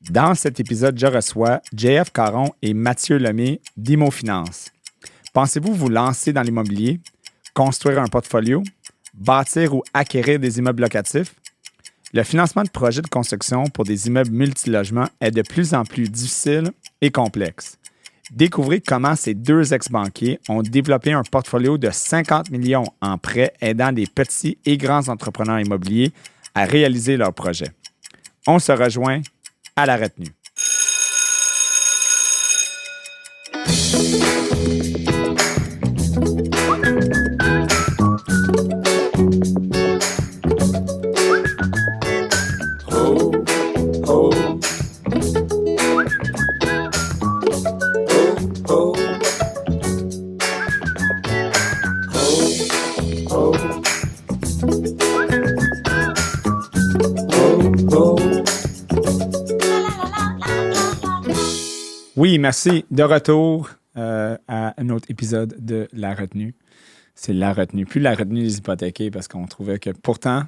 Dans cet épisode, je reçois JF Caron et Mathieu Lemay d'Imo Finance. Pensez-vous vous lancer dans l'immobilier, construire un portfolio, bâtir ou acquérir des immeubles locatifs? Le financement de projets de construction pour des immeubles multilogements est de plus en plus difficile et complexe. Découvrez comment ces deux ex-banquiers ont développé un portfolio de 50 millions en prêts aidant des petits et grands entrepreneurs immobiliers à réaliser leurs projets. On se rejoint à la retenue. Oui, merci. De retour à un autre épisode de La Retenue. C'est La Retenue, plus La Retenue des hypothéqués, parce qu'on trouvait que pourtant,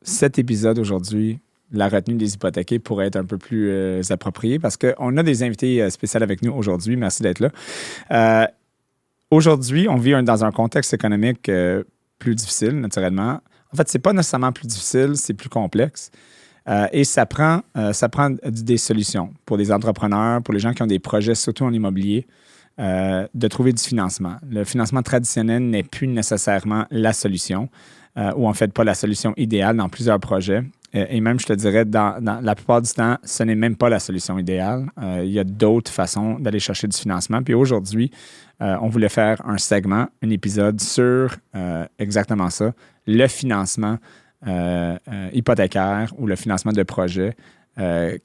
cet épisode aujourd'hui, La Retenue des hypothéqués, pourrait être un peu plus approprié parce qu'on a des invités spéciaux avec nous aujourd'hui. Merci d'être là. Aujourd'hui, on vit dans un contexte économique plus difficile, naturellement. En fait, c'est pas nécessairement plus difficile, c'est plus complexe. Et ça prend des solutions pour des entrepreneurs, pour les gens qui ont des projets, surtout en immobilier, de trouver du financement. Le financement traditionnel n'est plus nécessairement la solution, ou en fait pas la solution idéale dans plusieurs projets. Et même, je te dirais, dans la plupart du temps, ce n'est même pas la solution idéale. Il y a d'autres façons d'aller chercher du financement. Puis aujourd'hui, on voulait faire un segment, un épisode sur exactement ça, le financement hypothécaire ou le financement de projet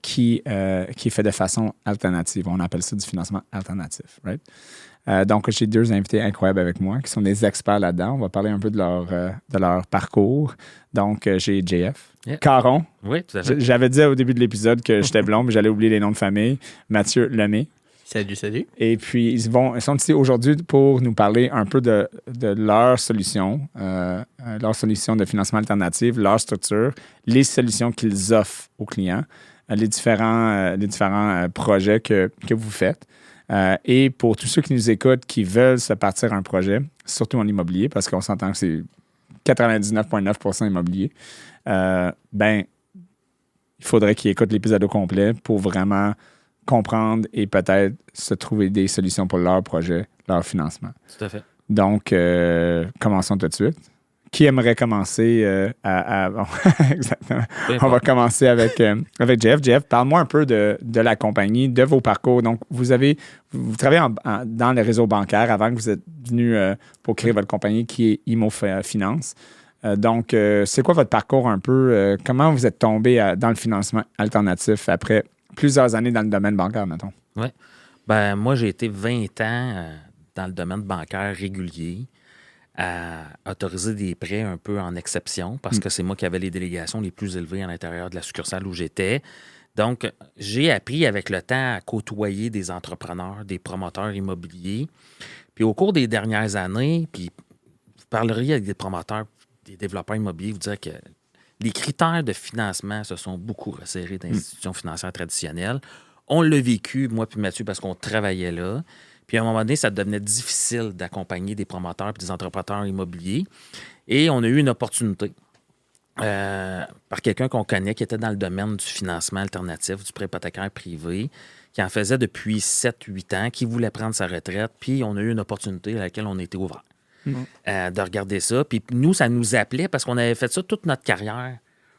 qui est fait de façon alternative. On appelle ça du financement alternatif. Right? Donc, j'ai deux invités incroyables avec moi qui sont des experts là-dedans. On va parler un peu de leur parcours. Donc, j'ai JF. Yeah. Caron. Oui, tout à fait. J'avais dit au début de l'épisode que j'étais blond, mais j'allais oublier les noms de famille. Mathieu Lemay. Salut. Et puis, ils sont ici aujourd'hui pour nous parler un peu de leur solution de financement alternatif, leur structure, les solutions qu'ils offrent aux clients, les différents projets que vous faites. Et pour tous ceux qui nous écoutent, qui veulent se partir un projet, surtout en immobilier, parce qu'on s'entend que c'est 99,9% immobilier, il faudrait qu'ils écoutent l'épisode au complet pour vraiment comprendre et peut-être se trouver des solutions pour leur projet, leur financement. Tout à fait. Donc, commençons tout de suite. Qui aimerait commencer bon, exactement. On va commencer avec Jeff. Jeff, parle-moi un peu de la compagnie, de vos parcours. Donc, vous travaillez dans le réseau bancaire avant que vous êtes venu pour créer votre compagnie qui est Imo Finance. Donc, c'est quoi votre parcours un peu? Comment vous êtes tombé dans le financement alternatif après plusieurs années dans le domaine bancaire, mettons? Oui. Moi, j'ai été 20 ans dans le domaine bancaire régulier à autoriser des prêts un peu en exception parce que c'est moi qui avais les délégations les plus élevées à l'intérieur de la succursale où j'étais. Donc, j'ai appris avec le temps à côtoyer des entrepreneurs, des promoteurs immobiliers. Puis au cours des dernières années, puis vous parleriez avec des promoteurs, des développeurs immobiliers, vous direz que les critères de financement se sont beaucoup resserrés d'institutions financières traditionnelles. On l'a vécu, moi puis Mathieu, parce qu'on travaillait là. Puis à un moment donné, ça devenait difficile d'accompagner des promoteurs et des entrepreneurs immobiliers. Et on a eu une opportunité par quelqu'un qu'on connaît qui était dans le domaine du financement alternatif, du prêt hypothécaire privé, qui en faisait depuis 7-8 ans, qui voulait prendre sa retraite. Puis on a eu une opportunité à laquelle on était ouvert. De regarder ça. Puis nous, ça nous appelait parce qu'on avait fait ça toute notre carrière,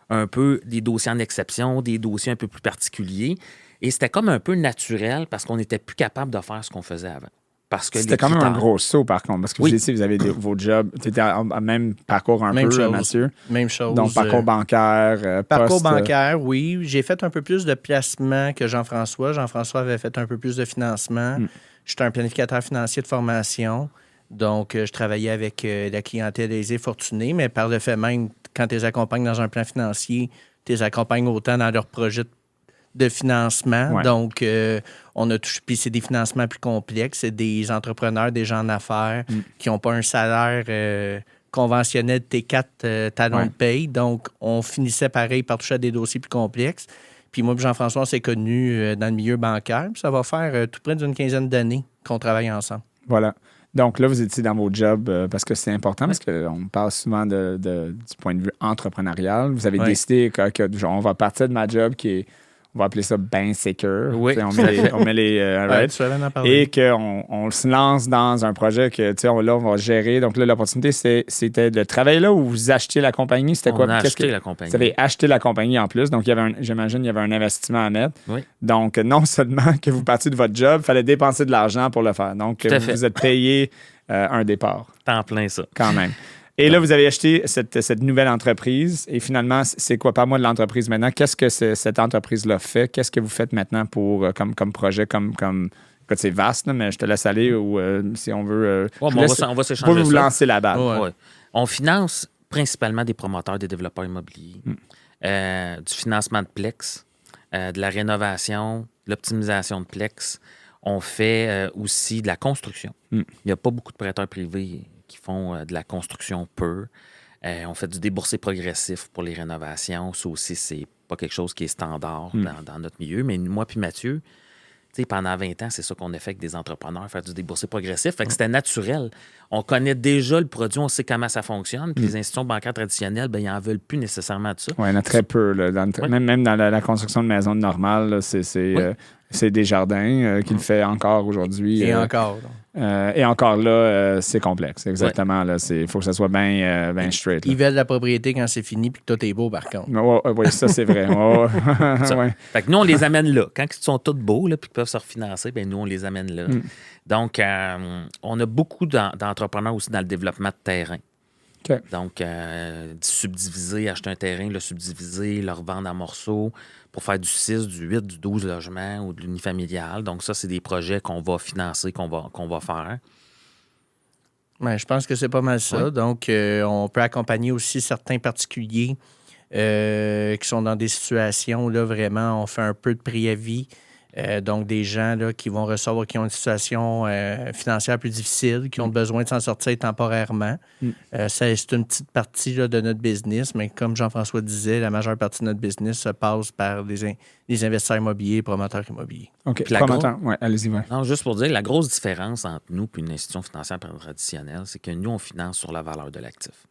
un peu des dossiers en exception, des dossiers un peu plus particuliers. Et c'était comme un peu naturel parce qu'on n'était plus capable de faire ce qu'on faisait avant. Parce que c'était quand même un gros saut, par contre, parce que vous avez vos jobs. Tu étais en même parcours un peu, Mathieu. Même chose. Donc, parcours bancaire, Parcours bancaire, oui. J'ai fait un peu plus de placement que Jean-François. Jean-François avait fait un peu plus de financement. J'étais un planificateur financier de formation. Donc, je travaillais avec la clientèle aisée fortunée, mais par le fait même, quand tu les accompagnes dans un plan financier, tu les accompagnes autant dans leur projet de financement. Ouais. Donc, on a touché. Puis c'est des financements plus complexes. C'est des entrepreneurs, des gens d'affaires qui n'ont pas un salaire conventionnel T4 talon de paye. Donc, on finissait pareil par toucher à des dossiers plus complexes. Puis moi et Jean-François, on s'est connus dans le milieu bancaire. Puis ça va faire tout près d'une 15aine d'années qu'on travaille ensemble. Voilà. Donc là, vous étiez dans vos jobs parce que c'est important, parce qu'on parle souvent du point de vue entrepreneurial. Vous avez décidé que genre, on va partir de ma job qui est, on va appeler ça bien secure. Oui. On met les et qu'on se lance dans un projet que là, on va gérer. Donc là, l'opportunité, c'était de travailler là où vous achetiez la compagnie. C'était quoi? On a acheté la compagnie. Vous avez acheté la compagnie en plus. Donc, j'imagine, il y avait un investissement à mettre. Oui. Donc, non seulement que vous partiez de votre job, il fallait dépenser de l'argent pour le faire. Donc, vous êtes payé un départ. En plein ça. Quand même. Et là, vous avez acheté cette nouvelle entreprise. Et finalement, c'est quoi? Parle-moi de l'entreprise maintenant. Qu'est-ce que cette entreprise-là fait? Qu'est-ce que vous faites maintenant pour comme projet, comme écoute, c'est vaste, là, mais je te laisse aller ou si on veut... on va s'échanger pour vous lancer la balle. Ouais. On finance principalement des promoteurs, des développeurs immobiliers, du financement de Plex, de la rénovation, de l'optimisation de Plex. On fait aussi de la construction. Il n'y a pas beaucoup de prêteurs privés qui font de la construction pure. On fait du déboursé progressif pour les rénovations. Ça aussi, c'est pas quelque chose qui est standard dans notre milieu. Mais moi puis Mathieu, pendant 20 ans, c'est ça qu'on a fait avec des entrepreneurs, faire du déboursé progressif. Fait que c'était naturel. On connaît déjà le produit, on sait comment ça fonctionne. Puis les institutions bancaires traditionnelles, ils n'en veulent plus nécessairement de ça. Oui, il y en a très peu. Là, même dans la construction de maisons normales, là, c'est Desjardins qui le fait encore aujourd'hui. Et encore. Et encore là, c'est complexe. Exactement. Il faut que ça soit bien straight. Ils veulent la propriété quand c'est fini puis que tout est beau, par contre. Oui, ça, c'est vrai. Fait que nous, on les amène là. Quand ils sont tous beaux puis qu'ils peuvent se refinancer, nous, on les amène là. Donc, on a beaucoup d'entrepreneurs aussi dans le développement de terrain. Okay. Donc, subdiviser, acheter un terrain, le subdiviser, le revendre en morceaux pour faire du 6, du 8, du 12 logements ou de l'unifamilial. Donc, ça, c'est des projets qu'on va financer, qu'on va faire. Ben, je pense que c'est pas mal ça. Oui. Donc, on peut accompagner aussi certains particuliers qui sont dans des situations, là, vraiment, on fait un peu de préavis. Donc, des gens là, qui vont recevoir, qui ont une situation financière plus difficile, qui ont besoin de s'en sortir temporairement. C'est une petite partie là, de notre business, mais comme Jean-François disait, la majeure partie de notre business se passe par les investisseurs immobiliers et promoteurs immobiliers. OK. Promoteur, allez-y. Ouais. Non, juste pour dire, la grosse différence entre nous et une institution financière traditionnelle, c'est que nous, on finance sur la valeur de l'actif.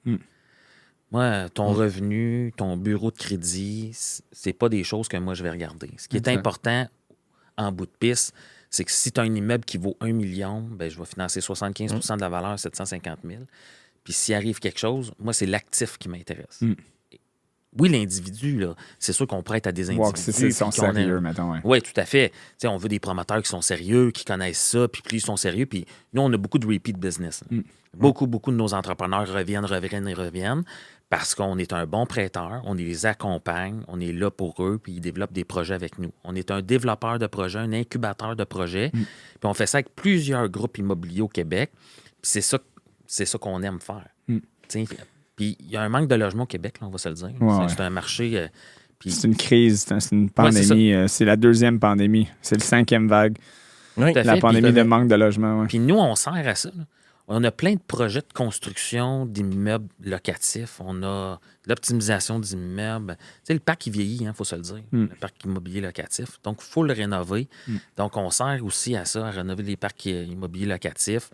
Moi, ton revenu, ton bureau de crédit, c'est pas des choses que moi, je vais regarder. Ce qui est important en bout de piste, c'est que si tu as un immeuble qui vaut 1 million, je vais financer 75 % de la valeur, 750 000. Puis s'il arrive quelque chose, moi, c'est l'actif qui m'intéresse. Oui, l'individu, là, c'est sûr qu'on prête à des individus. C'est sérieux, mettons. Oui, tout à fait. T'sais, on veut des promoteurs qui sont sérieux, qui connaissent ça, puis plus ils sont sérieux. Puis nous, on a beaucoup de repeat business. Beaucoup de nos entrepreneurs reviennent parce qu'on est un bon prêteur, on les accompagne, on est là pour eux, puis ils développent des projets avec nous. On est un développeur de projets, un incubateur de projets, puis on fait ça avec plusieurs groupes immobiliers au Québec. Puis c'est ça qu'on aime faire. Puis il y a un manque de logement au Québec, là, on va se le dire. C'est un marché... c'est une crise, c'est une pandémie. C'est la 2e pandémie. C'est le 5e vague. Oui, la pandémie de manque de logement. Puis nous, on sert à ça. Là. On a plein de projets de construction d'immeubles locatifs. On a l'optimisation d'immeubles. Tu sais, le parc, il vieillit, il faut se le dire. Le parc immobilier locatif. Donc, il faut le rénover. Donc, on sert aussi à ça, à rénover les parcs immobiliers locatifs.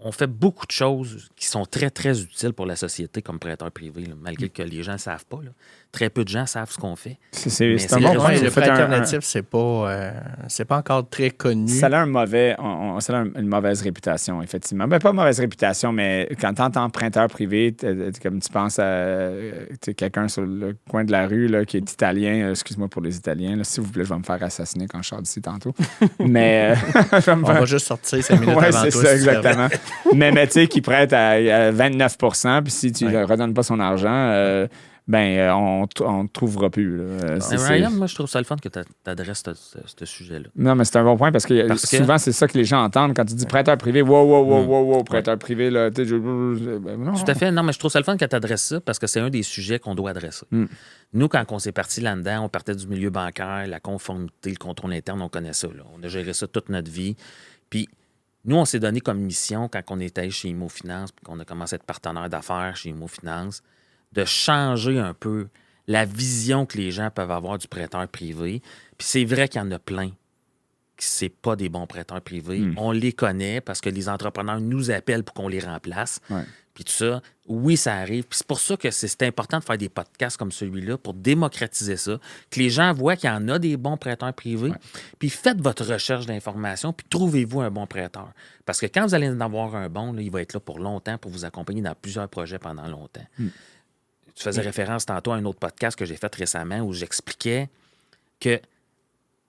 On fait beaucoup de choses qui sont très, très utiles pour la société comme prêteur privé, là, malgré que les gens ne savent pas. Là. Très peu de gens savent ce qu'on fait. C'est un bon point. Le prêt alternatif, c'est pas encore très connu. Ça a une mauvaise réputation, effectivement. Pas mauvaise réputation, mais quand tu entends prêteur privé, comme tu penses à quelqu'un sur le coin de la rue là, qui est italien, excuse-moi pour les Italiens, là, s'il vous plaît, je vais me faire assassiner quand je sors d'ici tantôt. Mais on va juste sortir 5 minutes avant c'est toi. Ça, exactement. mais tu sais, qui prête à 29 %, puis si tu ne redonnes pas son argent, on ne trouvera plus. Ryan, moi, je trouve ça le fun que tu adresses ce sujet-là. Non, mais c'est un bon point parce que souvent, c'est ça que les gens entendent quand tu dis prêteur privé. Wow, prêteur privé. Là, non. Tout à fait. Non, mais je trouve ça le fun que tu adresses ça parce que c'est un des sujets qu'on doit adresser. Nous, quand on s'est parti là-dedans, on partait du milieu bancaire, la conformité, le contrôle interne, on connaît ça. Là. On a géré ça toute notre vie. Puis, nous, on s'est donné comme mission, quand on était chez IMO Finance, puis qu'on a commencé à être partenaire d'affaires chez IMO Finance, de changer un peu la vision que les gens peuvent avoir du prêteur privé. Puis c'est vrai qu'il y en a plein qui c'est pas des bons prêteurs privés. On les connaît parce que les entrepreneurs nous appellent pour qu'on les remplace. Ouais. Puis tout ça, oui, ça arrive. Puis c'est pour ça que c'est important de faire des podcasts comme celui-là pour démocratiser ça, que les gens voient qu'il y en a des bons prêteurs privés. Puis faites votre recherche d'informations, puis trouvez-vous un bon prêteur. Parce que quand vous allez en avoir un bon, là, il va être là pour longtemps pour vous accompagner dans plusieurs projets pendant longtemps. Tu faisais référence tantôt à un autre podcast que j'ai fait récemment où j'expliquais que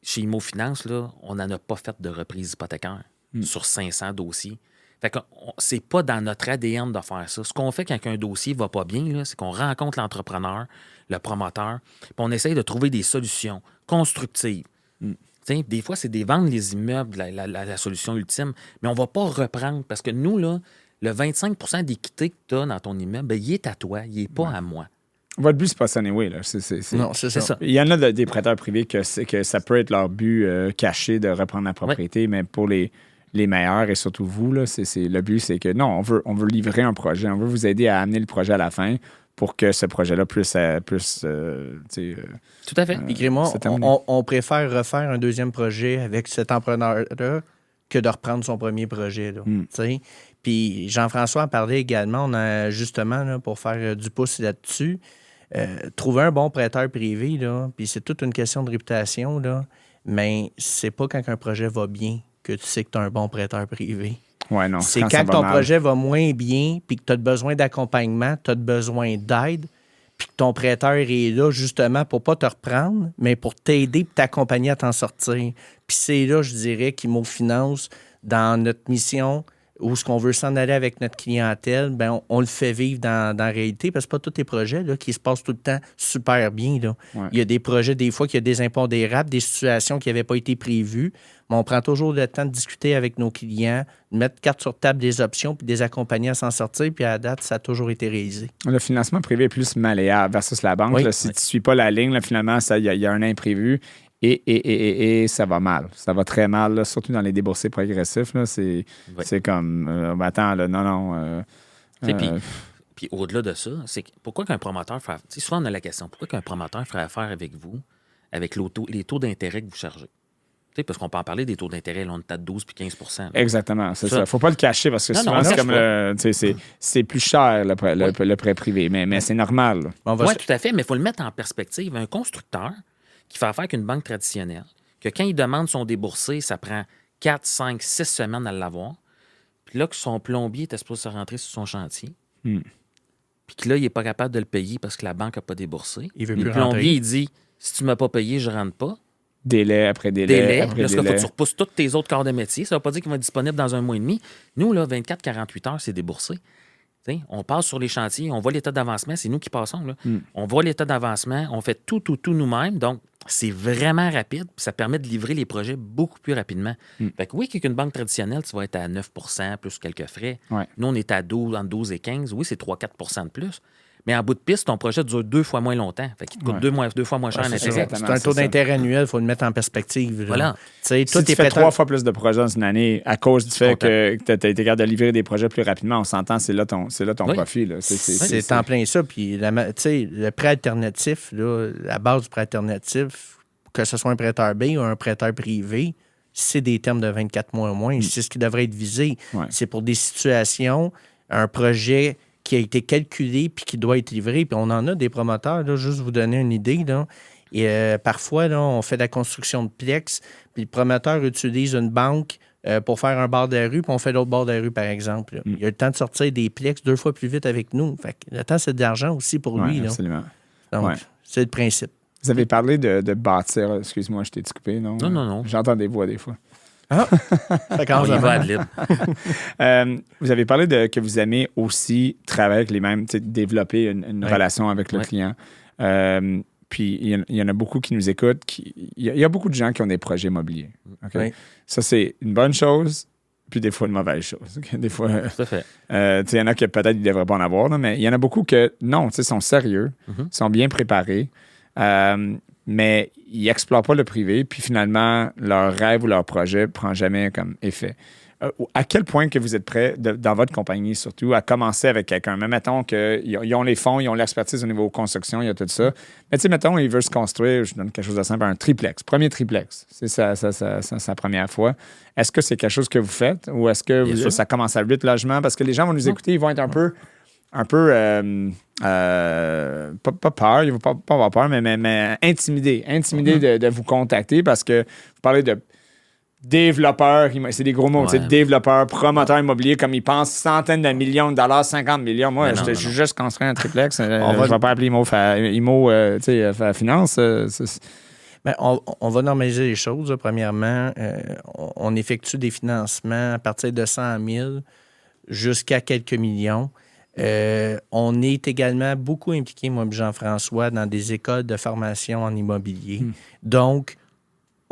chez Imo Finance, là, on n'en a pas fait de reprise hypothécaire sur 500 dossiers. Fait que c'est pas dans notre ADN de faire ça. Ce qu'on fait quand un dossier va pas bien, là, c'est qu'on rencontre l'entrepreneur, le promoteur, puis on essaye de trouver des solutions constructives. Des fois, c'est de vendre les immeubles, la solution ultime, mais on va pas reprendre parce que nous, là, le 25 d'équité que tu as dans ton immeuble, ben, il est à toi, il n'est pas à moi. Votre but, c'est pas ça, anyway. Là. Non, c'est ça. Il y en a des prêteurs privés que ça peut être leur but caché de reprendre la propriété, mais pour les meilleurs et surtout vous, là, le but, c'est que non, on veut livrer un projet, on veut vous aider à amener le projet à la fin pour que ce projet-là puisse tout à fait. Écris-moi, on préfère refaire un deuxième projet avec cet entrepreneur-là que de reprendre son premier projet. Là, Puis Jean-François en parlait également, on a justement, là, pour faire du pouce là-dessus, trouver un bon prêteur privé, là, puis c'est toute une question de réputation, là, mais c'est pas quand un projet va bien que tu sais que tu as un bon prêteur privé. Ouais, non, c'est quand ton projet va moins bien, puis que tu as besoin d'accompagnement, tu as besoin d'aide, puis que ton prêteur est là justement pour pas te reprendre, mais pour t'aider et t'accompagner à t'en sortir. Puis c'est là, je dirais, qu'Imo Finance, dans notre mission, où ce qu'on veut s'en aller avec notre clientèle, ben on le fait vivre dans la réalité, parce que pas tous les projets là, qui se passent tout le temps super bien. Là. Ouais. Il y a des projets, des fois, qu'il y a des impondérables, des situations qui n'avaient pas été prévues, mais on prend toujours le temps de discuter avec nos clients, de mettre carte sur table des options, puis de les accompagner à s'en sortir, puis à la date, ça a toujours été réalisé. Le financement privé est plus malléable versus la banque. Oui. Là, si tu ne suis pas la ligne, là, finalement, il y a un imprévu. Et ça va mal. Ça va très mal, là, surtout dans les déboursés progressifs. Là, c'est comme, attends, là, non. Puis au-delà de ça, c'est pourquoi qu'un promoteur ferait... Souvent, on a la question, pourquoi qu'un promoteur ferait affaire avec vous, avec les taux d'intérêt que vous chargez? Parce qu'on peut en parler des taux d'intérêt, là, on est à 12 puis 15 %. Exactement, c'est ça. Il ne faut pas le cacher parce que souvent, c'est comme c'est plus cher, le prêt privé, mais c'est normal. Oui, tout à fait, mais il faut le mettre en perspective. Un constructeur qui fait affaire avec une banque traditionnelle, que quand il demande son déboursé, ça prend 4, 5, 6 semaines à l'avoir. Puis là, que son plombier est supposé se rentrer sur son chantier. Puis que là, il n'est pas capable de le payer parce que la banque n'a pas déboursé. Le plombier, il dit, si tu ne m'as pas payé, je ne rentre pas. Délai après délai. Après délai. Là, faut que tu repousses tous tes autres corps de métier. Ça ne veut pas dire qu'il va être disponible dans un mois et demi. Nous, là, 24-48 heures, c'est déboursé. T'sais, on passe sur les chantiers, on voit l'état d'avancement, c'est nous qui passons. Là. On voit l'état d'avancement, on fait tout nous-mêmes. Donc, c'est vraiment rapide, puis ça permet de livrer les projets beaucoup plus rapidement. Fait que oui, qu'avec une banque traditionnelle, tu vas être à 9 % plus quelques frais. Ouais. Nous, on est à 12, entre 12 et 15. Oui, c'est 3-4 % de plus. Mais en bout de piste, ton projet dure 2 fois moins longtemps. Fait qu'il te coûte 2 fois moins cher en intérêt. C'est un taux d'intérêt annuel, il faut le mettre en perspective. Là. Voilà. Si tu fais 3 fois plus de projets dans une année à cause du fait que tu as été capable de livrer des projets plus rapidement, on s'entend, c'est là ton profit. Là. C'est en plein ça. Puis le prêt alternatif, là, la base du prêt alternatif, que ce soit un prêteur B ou un prêteur privé, c'est des termes de 24 mois au moins. C'est ce qui devrait être visé. Ouais. C'est pour des situations, un projet qui a été calculé puis qui doit être livré. Puis on en a des promoteurs, là, juste vous donner une idée. Là. Et parfois, là, on fait de la construction de plex, puis le promoteur utilise une banque pour faire un bord de la rue, puis on fait l'autre bord de la rue, par exemple. Là. Il a le temps de sortir des plex 2 fois plus vite avec nous. Fait que le temps, c'est de l'argent aussi pour lui. Là. Absolument. Donc, c'est le principe. Vous avez parlé de bâtir. Excuse-moi, je t'ai coupé, non? Non. J'entends des voix des fois. Ah! On y va ad lib. Vous avez parlé que vous aimez aussi travailler avec les mêmes, développer une relation avec le client. Puis il y en a beaucoup qui nous écoutent. Il y a beaucoup de gens qui ont des projets immobiliers. Okay? Oui. Ça, c'est une bonne chose, puis des fois une mauvaise chose. Okay? Des fois, Tout à fait. il y en a qui peut-être ne devraient pas en avoir, là, mais il y en a beaucoup que, non, sont sérieux, sont bien préparés. Mais ils n'explorent pas le privé, puis finalement, leur rêve ou leur projet ne prend jamais comme effet. à quel point que vous êtes prêt, dans votre compagnie surtout, à commencer avec quelqu'un? Mais mettons qu'ils ont les fonds, ils ont l'expertise au niveau construction, il y a tout ça. Mais tu sais, mettons, il veut se construire, je donne quelque chose de simple, un triplex. Premier triplex. C'est sa première fois. Est-ce que c'est quelque chose que vous faites ou est-ce que ça commence à 8 logements? Parce que les gens vont nous écouter, ils vont être un peu pas peur, ils vont pas avoir peur, mais intimidés de vous contacter parce que vous parlez de développeurs, c'est des gros mots, développeurs, promoteurs immobiliers, comme ils pensent centaines de millions de dollars, 50 millions. Moi, je suis juste construit un triplex. Je ne vais pas appeler IMO Finance. Ben, on va normaliser les choses. Premièrement, on effectue des financements à partir de 100 000 jusqu'à quelques millions. On est également beaucoup impliqué, moi et Jean-François, dans des écoles de formation en immobilier. Donc,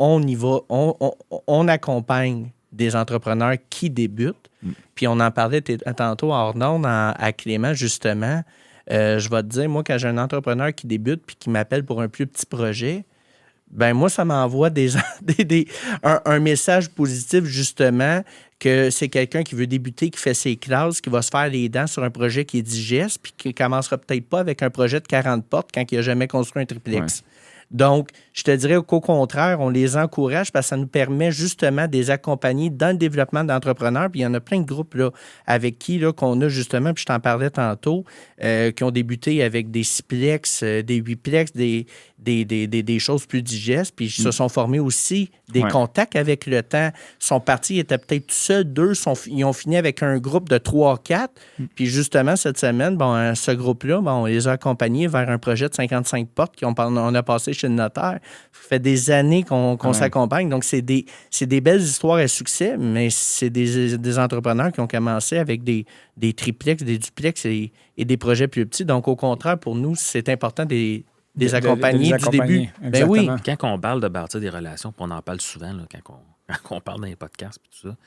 on y va, on accompagne des entrepreneurs qui débutent. Puis on en parlait tantôt hors norme à Clément, justement. Je vais te dire, moi, quand j'ai un entrepreneur qui débute puis qui m'appelle pour un plus petit projet, ben moi, ça m'envoie un message positif, justement, que c'est quelqu'un qui veut débuter, qui fait ses classes, qui va se faire les dents sur un projet qui est digeste, puis qui ne commencera peut-être pas avec un projet de 40 portes quand il n'a jamais construit un triplex. Ouais. Donc, je te dirais qu'au contraire, on les encourage parce que ça nous permet justement de les accompagner dans le développement d'entrepreneurs. Puis il y en a plein de groupes là, avec qui qu'on a justement, puis je t'en parlais tantôt, qui ont débuté avec des 6plex, des 8plex, des choses plus digestes. Puis ils se sont formés aussi des contacts avec le temps. Ils sont partis, ils étaient peut-être tout seuls, ils ont fini avec un groupe de 3-4. Puis justement, cette semaine, ce groupe-là, on les a accompagnés vers un projet de 55 portes qu'on a passé chez le notaire. Ça fait des années qu'on s'accompagne. Donc, c'est des belles histoires à succès, mais c'est des entrepreneurs qui ont commencé avec des triplex, des duplex et des projets plus petits. Donc, au contraire, pour nous, c'est important des accompagner du début. Ben oui. Quand on parle de bâtir des relations, puis on en parle souvent là, quand on parle dans les podcasts et tout ça,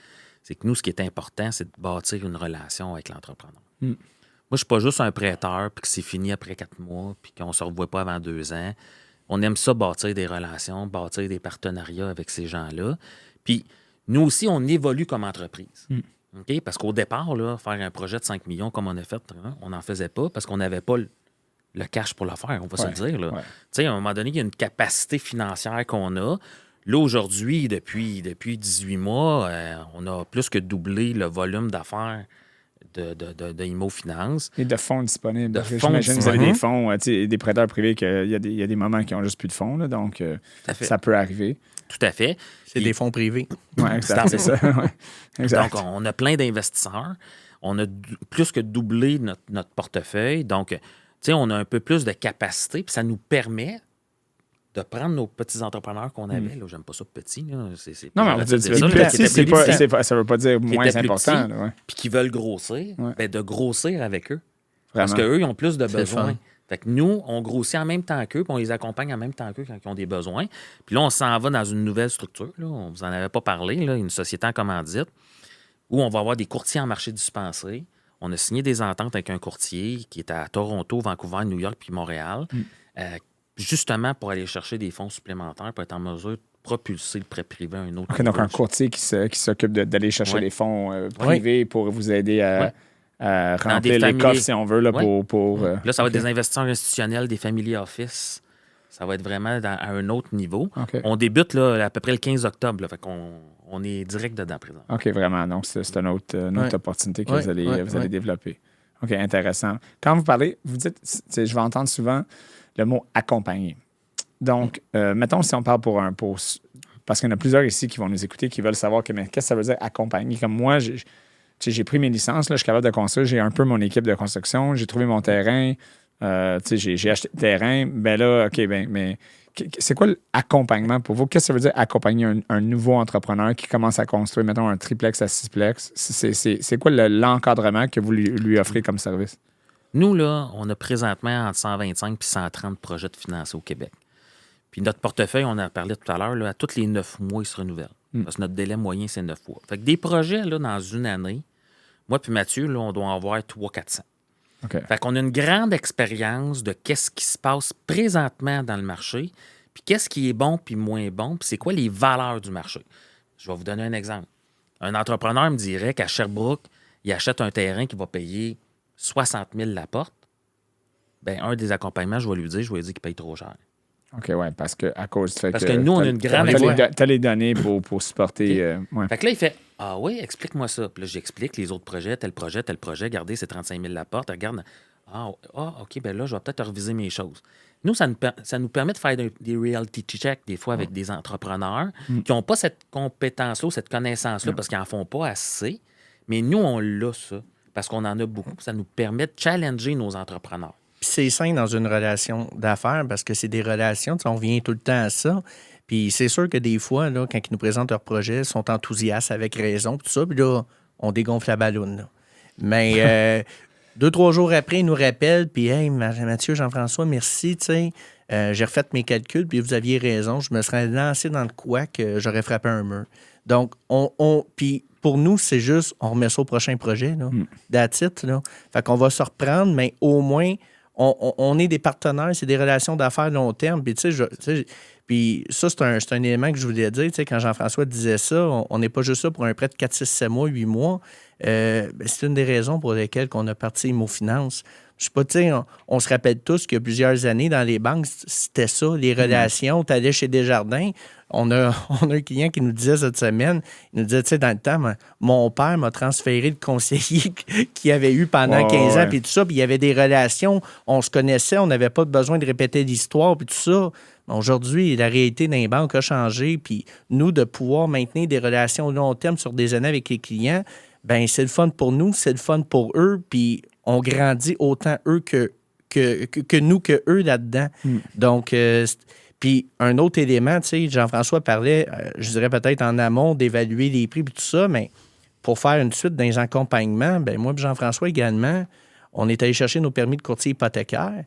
c'est que nous, ce qui est important, c'est de bâtir une relation avec l'entrepreneur. Moi, je ne suis pas juste un prêteur, puis que c'est fini après 4 mois, puis qu'on ne se revoit pas avant 2 ans. On aime ça, bâtir des relations, bâtir des partenariats avec ces gens-là. Puis, nous aussi, on évolue comme entreprise. Okay? Parce qu'au départ, là, faire un projet de 5 millions comme on a fait, on n'en faisait pas parce qu'on n'avait pas le cash pour le faire, on va se le dire. Là. Tu sais, à un moment donné, il y a une capacité financière qu'on a. Là, aujourd'hui, depuis 18 mois, on a plus que doublé le volume d'affaires de IMO Finance. Et de fonds disponibles. J'imagine que vous avez des fonds, des prêteurs privés, qu'il y a des moments qui n'ont juste plus de fonds, là, donc ça peut arriver. Tout à fait. C'est des fonds privés. Oui, exact, c'est ça. Exact. Donc, on a plein d'investisseurs. On a plus que doublé notre portefeuille. Donc, tu sais, on a un peu plus de capacité, puis ça nous permet de prendre nos petits entrepreneurs qu'on avait. Là, j'aime pas ça petit. Là. Non, mais ça ne veut pas dire moins important. Puis qui veulent grossir, ben de grossir avec eux. Vraiment. Parce qu'eux, ils ont plus de besoins. Fait que nous, on grossit en même temps qu'eux, puis on les accompagne en même temps qu'eux quand ils ont des besoins. Puis là, on s'en va dans une nouvelle structure. Là. On vous en avait pas parlé, là, une société en commandite, où on va avoir des courtiers en marché dispensé. On a signé des ententes avec un courtier qui est à Toronto, Vancouver, New York puis Montréal. Justement pour aller chercher des fonds supplémentaires pour être en mesure de propulser le prêt privé à un autre niveau. Donc, un courtier qui s'occupe d'aller chercher les fonds privés pour vous aider à remplir les coffres, si on veut. Là, là, ça va être des investisseurs institutionnels, des family office. Ça va être vraiment à un autre niveau. On débute là, à peu près le 15 octobre. Là, fait qu'on est direct dedans présent. OK, vraiment. Donc, c'est une autre opportunité que vous allez développer. OK, intéressant. Quand vous parlez, vous dites, je vais entendre souvent le mot accompagner. Donc, mettons si on parle parce qu'il y en a plusieurs ici qui vont nous écouter, qui veulent savoir qu'est-ce que ça veut dire accompagner. Comme moi, j'ai pris mes licences, là, je suis capable de construire, j'ai un peu mon équipe de construction, j'ai trouvé mon terrain, j'ai acheté le terrain. Ben là, OK, mais c'est quoi l'accompagnement pour vous? Qu'est-ce que ça veut dire accompagner un nouveau entrepreneur qui commence à construire, mettons, un triplex à 6plex? C'est quoi l'encadrement que vous lui offrez comme service? Nous, là, on a présentement entre 125 et 130 projets de financés au Québec. Puis notre portefeuille, on en a parlé tout à l'heure, là, à tous les 9 mois, il se renouvelle. Parce que notre délai moyen, c'est 9 mois. Fait que des projets, là, dans une année, moi puis Mathieu, là, on doit en avoir 300-400. Fait qu'on a une grande expérience de qu'est-ce qui se passe présentement dans le marché, puis qu'est-ce qui est bon puis moins bon, puis c'est quoi les valeurs du marché. Je vais vous donner un exemple. Un entrepreneur me dirait qu'à Sherbrooke, il achète un terrain qui va payer 60 000 la porte. Bien, un des accompagnements, je vais lui dire qu'il paye trop cher. OK, ouais, parce que à cause du fait Parce que nous, on a une grande... T'as les données pour supporter... ouais. Fait que là, il fait « Ah oui, explique-moi ça. » Puis là, j'explique les autres projets, tel projet. Regardez, c'est 35 000 la porte. Regarde. Ah, OK, bien là, je vais peut-être reviser mes choses. Nous, ça nous permet de faire des reality checks, des fois, avec des entrepreneurs qui n'ont pas cette compétence-là ou cette connaissance-là parce qu'ils n'en font pas assez. Mais nous, on l'a, ça, parce qu'on en a beaucoup. Ça nous permet de challenger nos entrepreneurs. Puis c'est sain dans une relation d'affaires parce que c'est des relations, on revient tout le temps à ça. Puis c'est sûr que des fois, là, quand ils nous présentent leurs projets, ils sont enthousiastes avec raison, tout ça, puis là, on dégonfle la balloune. Là. Mais 2-3 jours après, ils nous rappellent, puis « Hey, Mathieu, Jean-François, merci, tu sais, j'ai refait mes calculs, puis vous aviez raison, je me serais lancé dans le quoi que j'aurais frappé un mur. » Donc, puis pour nous, c'est juste, on remet ça au prochain projet, là, that's it, là. Fait qu'on va se reprendre, mais au moins... On est des partenaires, c'est des relations d'affaires long terme. Puis, puis ça, c'est un élément que je voulais dire. Quand Jean-François disait ça, on n'est pas juste là pour un prêt de 4, 6, 7 mois, 8 mois. C'est une des raisons pour lesquelles on a parti ImoFinance. Je sais pas, on se rappelle tous qu'il y a plusieurs années, dans les banques, c'était ça, les relations. Tu allais chez Desjardins. On a un client qui nous disait cette semaine, il nous disait, dans le temps, mon père m'a transféré le conseiller qu'il avait eu pendant 15 ans, puis tout ça, puis il y avait des relations, on se connaissait, on n'avait pas besoin de répéter l'histoire, puis tout ça. Aujourd'hui, la réalité dans les banques a changé, puis nous, de pouvoir maintenir des relations long terme sur des années avec les clients, bien, c'est le fun pour nous, c'est le fun pour eux, puis on grandit autant eux que nous, que eux là-dedans. Donc, puis un autre élément, Jean-François parlait, je dirais peut-être en amont, d'évaluer les prix et tout ça, mais pour faire une suite dans les accompagnements, bien, moi et Jean-François également, on est allé chercher nos permis de courtier hypothécaire.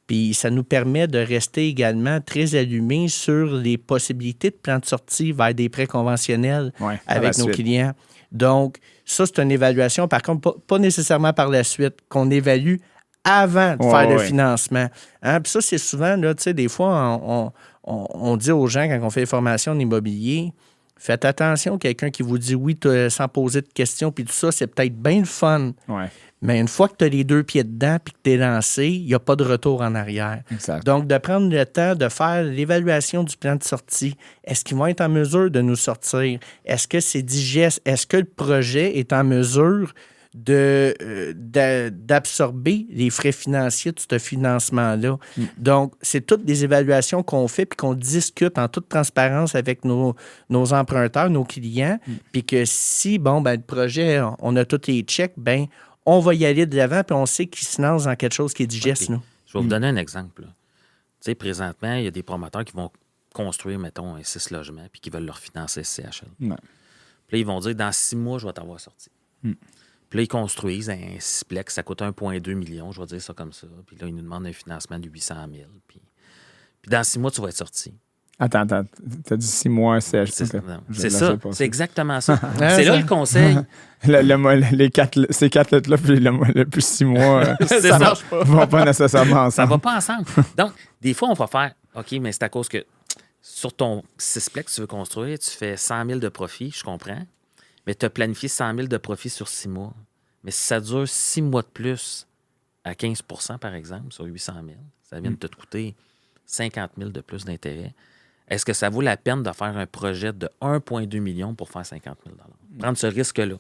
Puis ça nous permet de rester également très allumés sur les possibilités de plan de sortie vers des prêts conventionnels avec nos clients. Donc, ça, c'est une évaluation, par contre, pas nécessairement par la suite, qu'on évalue avant de faire le financement. Hein? Puis ça, c'est souvent, là, des fois, on dit aux gens, quand on fait des formations en immobilier, faites attention, quelqu'un qui vous dit oui sans poser de questions, puis tout ça, c'est peut-être bien le fun. Ouais. Mais une fois que tu as les 2 pieds dedans puis que tu es lancé, il n'y a pas de retour en arrière. Exact. Donc, de prendre le temps de faire l'évaluation du plan de sortie. Est-ce qu'ils vont être en mesure de nous sortir? Est-ce que c'est digeste? Est-ce que le projet est en mesure d'absorber les frais financiers de ce financement-là? Donc, c'est toutes des évaluations qu'on fait puis qu'on discute en toute transparence avec nos emprunteurs, nos clients. Puis que si, le projet, on a tous les checks, on va y aller de l'avant, puis on sait qu'il se lance dans quelque chose qui est digeste. Okay. Je vais vous donner un exemple. Tu sais, présentement, il y a des promoteurs qui vont construire, mettons, un 6 logements, puis qui veulent leur financer CHL. Puis là, ils vont dire, dans 6 mois, je vais t'avoir sorti. Puis là, ils construisent un 6plex, ça coûte 1,2 million, je vais dire ça comme ça. Puis là, ils nous demandent un financement de 800 000. Puis dans 6 mois, tu vas être sorti. Attends, t'as dit 6 mois, c'est ça, c'est exactement ça. C'est là le conseil. Ces 4 lettres-là, puis le plus 6 mois, ça marche pas. Vont pas nécessairement ensemble. Ça va pas ensemble. Donc, des fois, on va faire, OK, mais c'est à cause que sur ton 6plex que tu veux construire, tu fais 100 000 de profit, je comprends, mais tu as planifié 100 000 de profit sur 6 mois. Mais si ça dure 6 mois de plus à 15 % par exemple, sur 800 000, ça vient de te coûter 50 000 de plus d'intérêt. Est-ce que ça vaut la peine de faire un projet de 1,2 million pour faire 50 000 $? Prendre ce risque-là.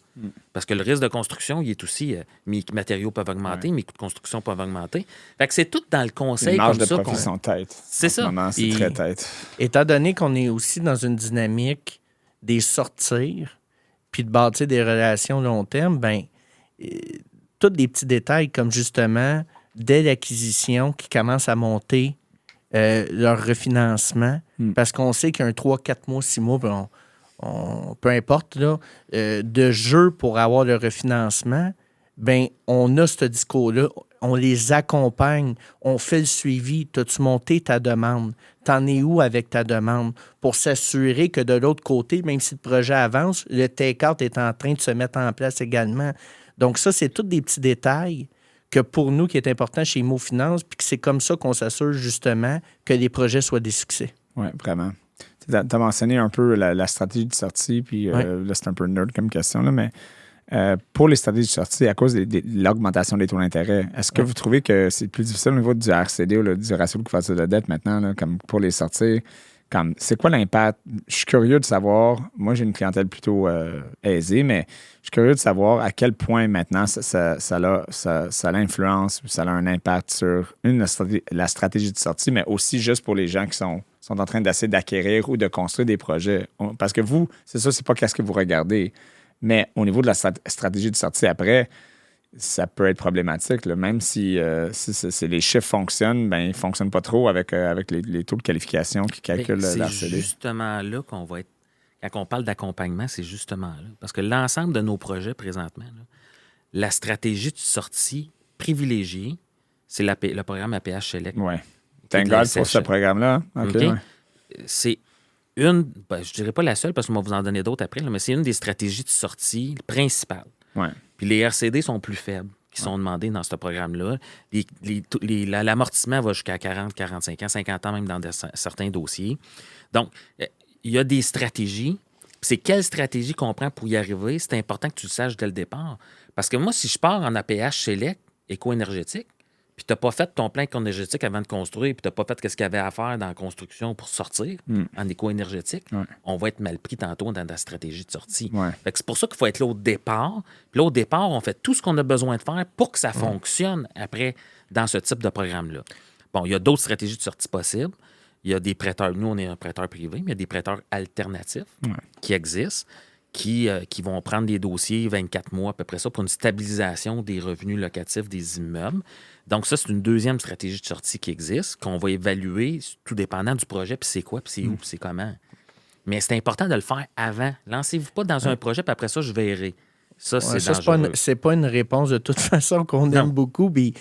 Parce que le risque de construction, il est aussi... mes matériaux peuvent augmenter, mes coûts de construction peuvent augmenter. Fait que c'est tout dans le conseil comme ça. Les marges de profit sont têtes. C'est ça. C'est très tête. Étant donné qu'on est aussi dans une dynamique des sortir puis de bâtir des relations long terme, tous des petits détails comme justement, dès l'acquisition qui commence à monter leur refinancement, parce qu'on sait qu'il y a un 3, 4 mois, 6 mois, peu importe, là, de jeu pour avoir le refinancement, on a ce discours-là, on les accompagne, on fait le suivi. T'as-tu monté ta demande? T'en es où avec ta demande? Pour s'assurer que de l'autre côté, même si le projet avance, le take-out est en train de se mettre en place également. Donc ça, c'est tous des petits détails que pour nous, qui est important chez ImoFinance, puis que c'est comme ça qu'on s'assure justement que les projets soient des succès. Oui, vraiment. Tu as mentionné un peu la stratégie de sortie, puis là, c'est un peu nerd comme question, là, mais pour les stratégies de sortie, à cause de l'augmentation des taux d'intérêt, est-ce que vous trouvez que c'est plus difficile au niveau du RCD ou du ratio de couverture de dette maintenant, là, comme pour les sortir? C'est quoi l'impact? Je suis curieux de savoir, moi j'ai une clientèle plutôt aisée, mais je suis curieux de savoir à quel point maintenant ça l'influence ou ça a un impact sur la stratégie de sortie, mais aussi juste pour les gens qui sont en train d'essayer d'acquérir ou de construire des projets. Parce que vous, c'est ça, c'est pas qu'est-ce que vous regardez, mais au niveau de la stratégie de sortie après, ça peut être problématique. Là. Même si les chiffres fonctionnent, ben, ils ne fonctionnent pas trop avec les taux de qualification qui calculent l'RCD. C'est justement là qu'on va être... Quand on parle d'accompagnement, c'est justement là. Parce que l'ensemble de nos projets présentement, là, la stratégie de sortie privilégiée, c'est le programme APH Select. Oui. Thank God pour ce programme-là. Okay. Ouais. C'est je ne dirais pas la seule, parce qu'on va vous en donner d'autres après, là, mais c'est une des stratégies de sortie principales. Ouais. Puis les RCD sont plus faibles qui sont demandés dans ce programme-là. L'amortissement va jusqu'à 40, 45 ans, 50 ans même dans certains dossiers. Donc, il y a des stratégies. C'est quelle stratégie qu'on prend pour y arriver? C'est important que tu le saches dès le départ. Parce que moi, si je pars en APH Select éco-énergétique, puis tu n'as pas fait ton plan éco-énergétique avant de construire, puis tu n'as pas fait ce qu'il y avait à faire dans la construction pour sortir en éco-énergétique, on va être mal pris tantôt dans la stratégie de sortie. Ouais. Fait que c'est pour ça qu'il faut être là au départ. Puis là, au départ, on fait tout ce qu'on a besoin de faire pour que ça fonctionne après dans ce type de programme-là. Bon, il y a d'autres stratégies de sortie possibles. Il y a des prêteurs, nous, on est un prêteur privé, mais il y a des prêteurs alternatifs qui existent, qui vont prendre des dossiers 24 mois à peu près ça pour une stabilisation des revenus locatifs des immeubles. Donc ça, c'est une deuxième stratégie de sortie qui existe, qu'on va évaluer tout dépendant du projet, puis c'est quoi, puis c'est où, puis c'est comment. Mais c'est important de le faire avant. Lancez-vous pas dans un projet, puis après ça, je verrai. Ça, c'est dangereux. C'est pas une réponse de toute façon qu'on aime beaucoup. Puis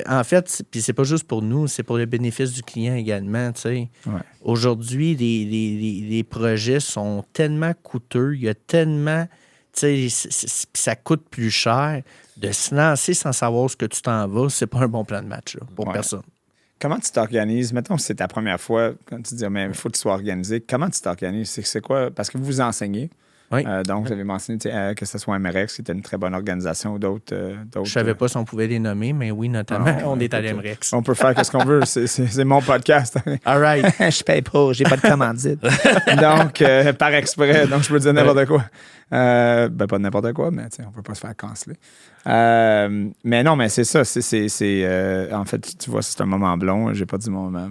en fait, puis c'est pas juste pour nous, c'est pour le bénéfice du client également. Ouais. Aujourd'hui, les projets sont tellement coûteux, il y a tellement... ça coûte plus cher. De se lancer sans savoir ce que tu t'en vas, c'est pas un bon plan de match là, pour personne. Comment tu t'organises? Mettons que c'est ta première fois, quand tu dis, mais il faut que tu sois organisé. Comment tu t'organises? C'est quoi? Parce que vous enseignez. Oui. Donc, vous avez mentionné que ce soit MREX, qui était une très bonne organisation, ou d'autres. Je ne savais pas si on pouvait les nommer, mais oui, notamment, on est à l'MREX. On peut faire ce qu'on veut. C'est mon podcast. All right. Je paye pas, j'ai pas de commandite. Donc, par exprès, donc je peux dire n'importe quoi. Pas n'importe quoi, mais on peut pas se faire canceller. Mais non, mais c'est ça. En fait, tu vois, c'est un moment blond. J'ai pas dit mon moment.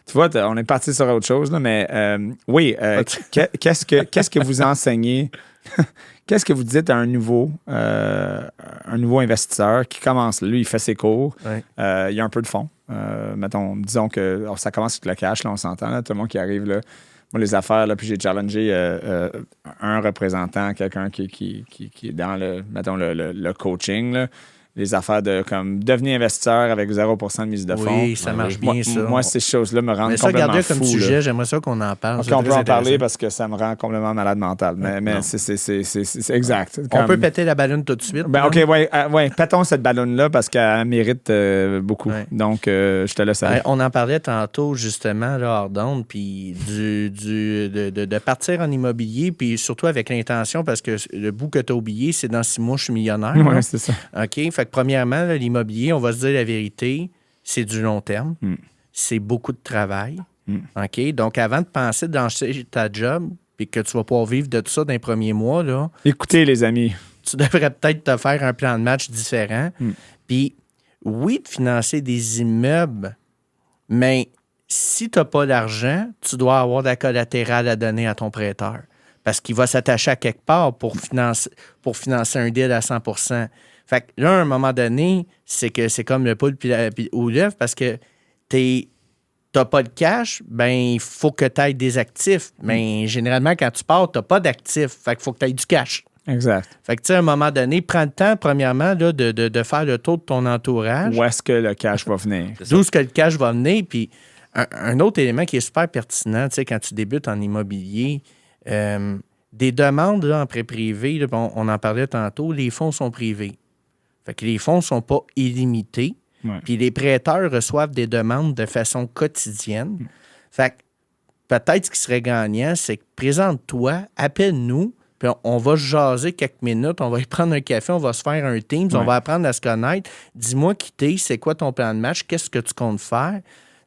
Tu vois, on est parti sur autre chose, là, mais oui, qu'est-ce que vous enseignez? Qu'est-ce que vous dites à un nouveau investisseur qui commence? Lui, il fait ses cours. Ouais. Il y a un peu de fond. Mettons, disons que ça commence avec le cash, là, on s'entend, là, tout le monde qui arrive là. Moi, les affaires, là, puis j'ai challengé un représentant, quelqu'un qui est dans le coaching, là. Les affaires de comme devenir investisseur avec 0% de mise de fonds. Oui, ça marche bien, ça. Moi, ces choses-là me rendent complètement fou. Mais ça, comme sujet, j'aimerais ça qu'on en parle. Okay, on peut en parler parce que ça me rend complètement malade mental. Mais c'est exact. On peut péter la ballonne tout de suite. Ben, OK, ouais, pétons cette ballonne-là parce qu'elle mérite beaucoup. Ouais. Donc, je te laisse aller. On en parlait tantôt, justement, là, hors d'onde, puis de partir en immobilier, puis surtout avec l'intention, parce que le bout que tu as oublié, c'est dans 6 mois, je suis millionnaire. Oui, c'est ça. OK, fait que premièrement, là, l'immobilier, on va se dire la vérité, c'est du long terme. C'est beaucoup de travail. OK? Donc, avant de penser de lancer ta job puis que tu vas pouvoir vivre de tout ça dans les premiers mois, là... Écoutez, les amis. Tu devrais peut-être te faire un plan de match différent. Puis, oui, de financer des immeubles, mais si tu n'as pas d'argent, tu dois avoir de la collatérale à donner à ton prêteur parce qu'il va s'attacher à quelque part pour financer un deal à 100%. Fait que là, à un moment donné, c'est comme le poule ou l'œuf parce que t'as pas de cash, ben il faut que tu aies des actifs. Mais généralement, quand tu pars, tu n'as pas d'actifs. Fait qu'il faut que tu aies du cash. Exact. Fait que tu sais, à un moment donné, prends le temps, premièrement, là, de faire le tour de ton entourage. Où est-ce que le cash va venir? D'où est-ce que le cash va venir? Puis un autre élément qui est super pertinent, tu sais, quand tu débutes en immobilier, des demandes là, en prêt privé, là, on en parlait tantôt, les fonds sont privés. Fait que les fonds ne sont pas illimités. Ouais. Puis les prêteurs reçoivent des demandes de façon quotidienne. Fait que peut-être ce qui serait gagnant, c'est que présente-toi, appelle-nous, puis on va jaser quelques minutes, on va y prendre un café, on va se faire un Teams, on va apprendre à se connaître. Dis-moi qui t'es, c'est quoi ton plan de match, qu'est-ce que tu comptes faire?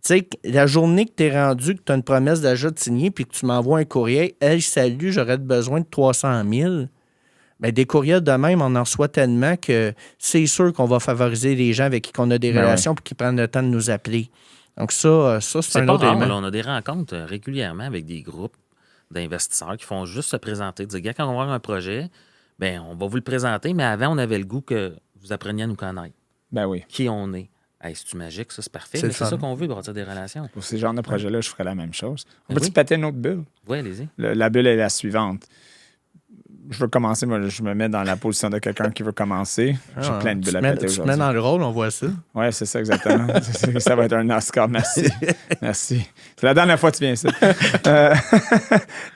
Tu sais, la journée que tu es rendu, que tu as une promesse d'achat de signer, puis que tu m'envoies un courriel, « Hey, salut, j'aurais besoin de 300 000 », bien, des courriels de même, on en reçoit tellement que c'est sûr qu'on va favoriser les gens avec qui on a des relations puis qui prennent le temps de nous appeler. Donc ça c'est un autre élément. On a des rencontres régulièrement avec des groupes d'investisseurs qui font juste se présenter, dire, gars, quand on va avoir un projet, bien, on va vous le présenter, mais avant, on avait le goût que vous appreniez à nous connaître. Ben oui. Qui on est. Hey, c'est-tu magique, ça, c'est parfait. C'est ça qu'on veut, bâtir des relations. Pour ces genres de projets-là, je ferais la même chose. On peut-tu péter une autre bulle? Oui, allez-y. La bulle est la suivante. Je veux commencer, moi, je me mets dans la position de quelqu'un qui veut commencer. J'ai plein de bulles à péter aujourd'hui. Tu te mets dans le rôle, on voit ça. Oui, c'est ça, exactement. Ça va être un Oscar, merci. Merci. C'est la dernière fois que tu viens ici.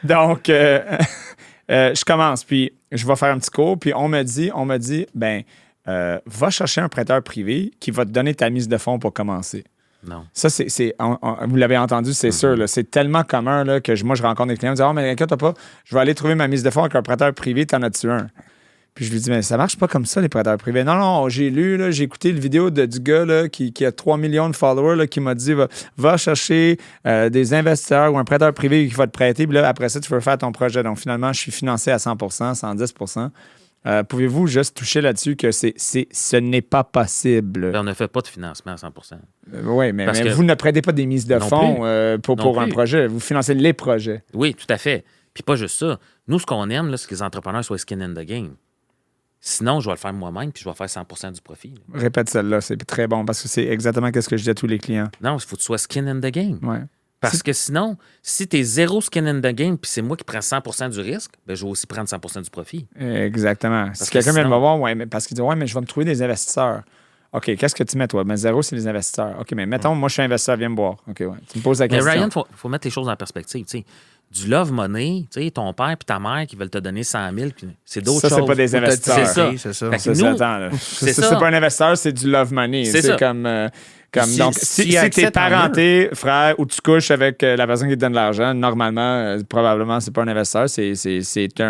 Donc, je commence, puis je vais faire un petit cours, puis on me dit, ben, va chercher un prêteur privé qui va te donner ta mise de fonds pour commencer. Non. Ça, vous l'avez entendu, c'est sûr. Là, c'est tellement commun là, que moi, je rencontre des clients qui me disent « Oh, mais inquiète-toi pas, je vais aller trouver ma mise de fonds avec un prêteur privé, t'en as-tu un? » Puis je lui dis « Mais ça marche pas comme ça, les prêteurs privés. » Non, j'ai lu, là, j'ai écouté la vidéo du gars là, qui a 3 millions de followers là, qui m'a dit « Va chercher des investisseurs ou un prêteur privé qui va te prêter, puis là, après ça, tu veux faire ton projet. » Donc, finalement, je suis financé à 100%, 110%. Pouvez-vous juste toucher là-dessus que ce n'est pas possible? On ne fait pas de financement à 100%. Oui, mais vous ne prêtez pas des mises de fonds pour un projet. Vous financez les projets. Oui, tout à fait. Puis pas juste ça. Nous, ce qu'on aime, là, c'est que les entrepreneurs soient skin in the game. Sinon, je vais le faire moi-même puis je vais faire 100% du profit. Là. Répète celle-là, c'est très bon parce que c'est exactement ce que je dis à tous les clients. Non, il faut que tu sois skin in the game. Ouais. Parce que sinon, si tu es zéro skin in the game puis c'est moi qui prends 100% du risque, ben je vais aussi prendre 100% du profit. Exactement. Si quelqu'un vient me voir, parce qu'il dit « Ouais, mais je vais me trouver des investisseurs. » OK, qu'est-ce que tu mets, toi? Mais zéro, c'est les investisseurs. OK, mais mettons, moi, je suis investisseur, viens me voir. OK, ouais. Tu me poses la question. Mais Ryan, il faut mettre les choses en perspective. T'sais. Du love money, ton père et ta mère qui veulent te donner 100 000, c'est d'autres choses. Ça, c'est pas des investisseurs. C'est ça. C'est pas un investisseur, c'est du love money. C'est comme donc, si t'es parenté, frère, ou tu couches avec la personne qui te donne l'argent, normalement, probablement, c'est pas un investisseur, c'est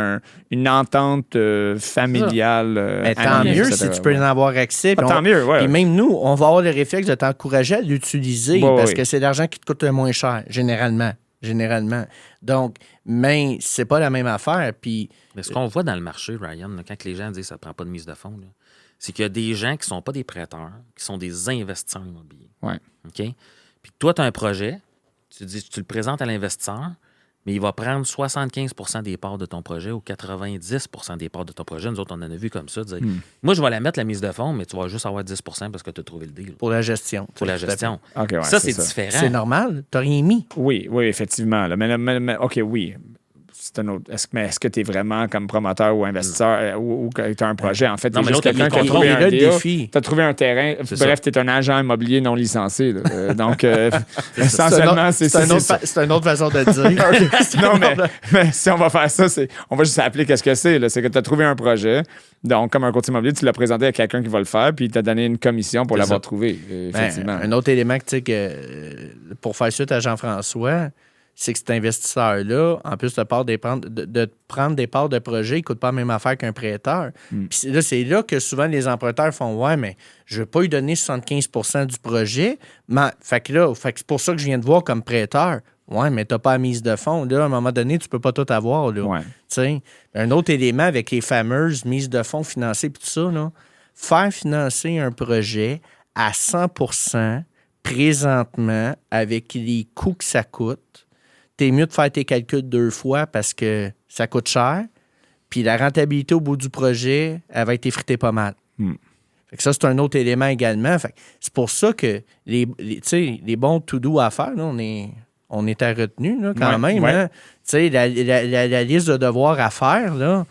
une entente familiale. Mais tant mieux si tu peux en avoir accès. Tant mieux, oui. Et même nous, on va avoir le réflexe de t'encourager à l'utiliser parce que c'est l'argent qui te coûte le moins cher, généralement. Donc, mais c'est pas la même affaire. Puis, mais ce qu'on voit dans le marché, Ryan, là, quand les gens disent que ça ne prend pas de mise de fonds, là, c'est qu'il y a des gens qui ne sont pas des prêteurs, qui sont des investisseurs immobiliers. Ouais. OK? Puis toi, tu as un projet, tu le présentes à l'investisseur, mais il va prendre 75% des parts de ton projet ou 90% des parts de ton projet. Nous autres, on en a vu comme ça. Dire, moi, je vais la mettre, la mise de fonds, mais tu vas juste avoir 10% parce que tu as trouvé le deal. Pour la gestion. Pour la gestion. Okay, ouais, ça, c'est différent. C'est normal. Tu n'as rien mis. Oui, effectivement. Là. Mais OK, oui. C'est un autre. Est-ce que tu es vraiment comme promoteur ou investisseur ou que tu as un projet? En fait, tu es juste quelqu'un qui a trouvé un deal. Tu as trouvé un terrain. Bref, tu es un agent immobilier non licencié. Donc, essentiellement, c'est une autre façon de dire. Non, mais si on va faire ça, on va juste appeler qu'est-ce que c'est. Là. C'est que tu as trouvé un projet. Donc, comme un courtier immobilier, tu l'as présenté à quelqu'un qui va le faire, puis il t'a donné une commission pour l'avoir trouvé. Effectivement. Un autre élément que pour faire suite à Jean-François, c'est que cet investisseur-là, en plus de prendre des parts de projet, il ne coûte pas la même affaire qu'un prêteur. Puis là, c'est là que souvent les emprunteurs font « Ouais, mais je ne veux pas lui donner 75% du projet. » Fait que c'est pour ça que je viens de voir comme prêteur. Ouais, mais tu n'as pas la mise de fonds. Là, à un moment donné, tu ne peux pas tout avoir. Là. Ouais. Un autre élément avec les fameuses mises de fonds financées et tout ça, là, faire financer un projet à 100% présentement avec les coûts que ça coûte, t'es mieux de faire tes calculs 2 fois parce que ça coûte cher. Puis la rentabilité au bout du projet, elle va être effritée pas mal. Fait que ça, c'est un autre élément également. Fait que c'est pour ça que les bons to-do à faire, là, on est à retenue là, quand même. Ouais. Hein? La liste de devoirs à faire, là,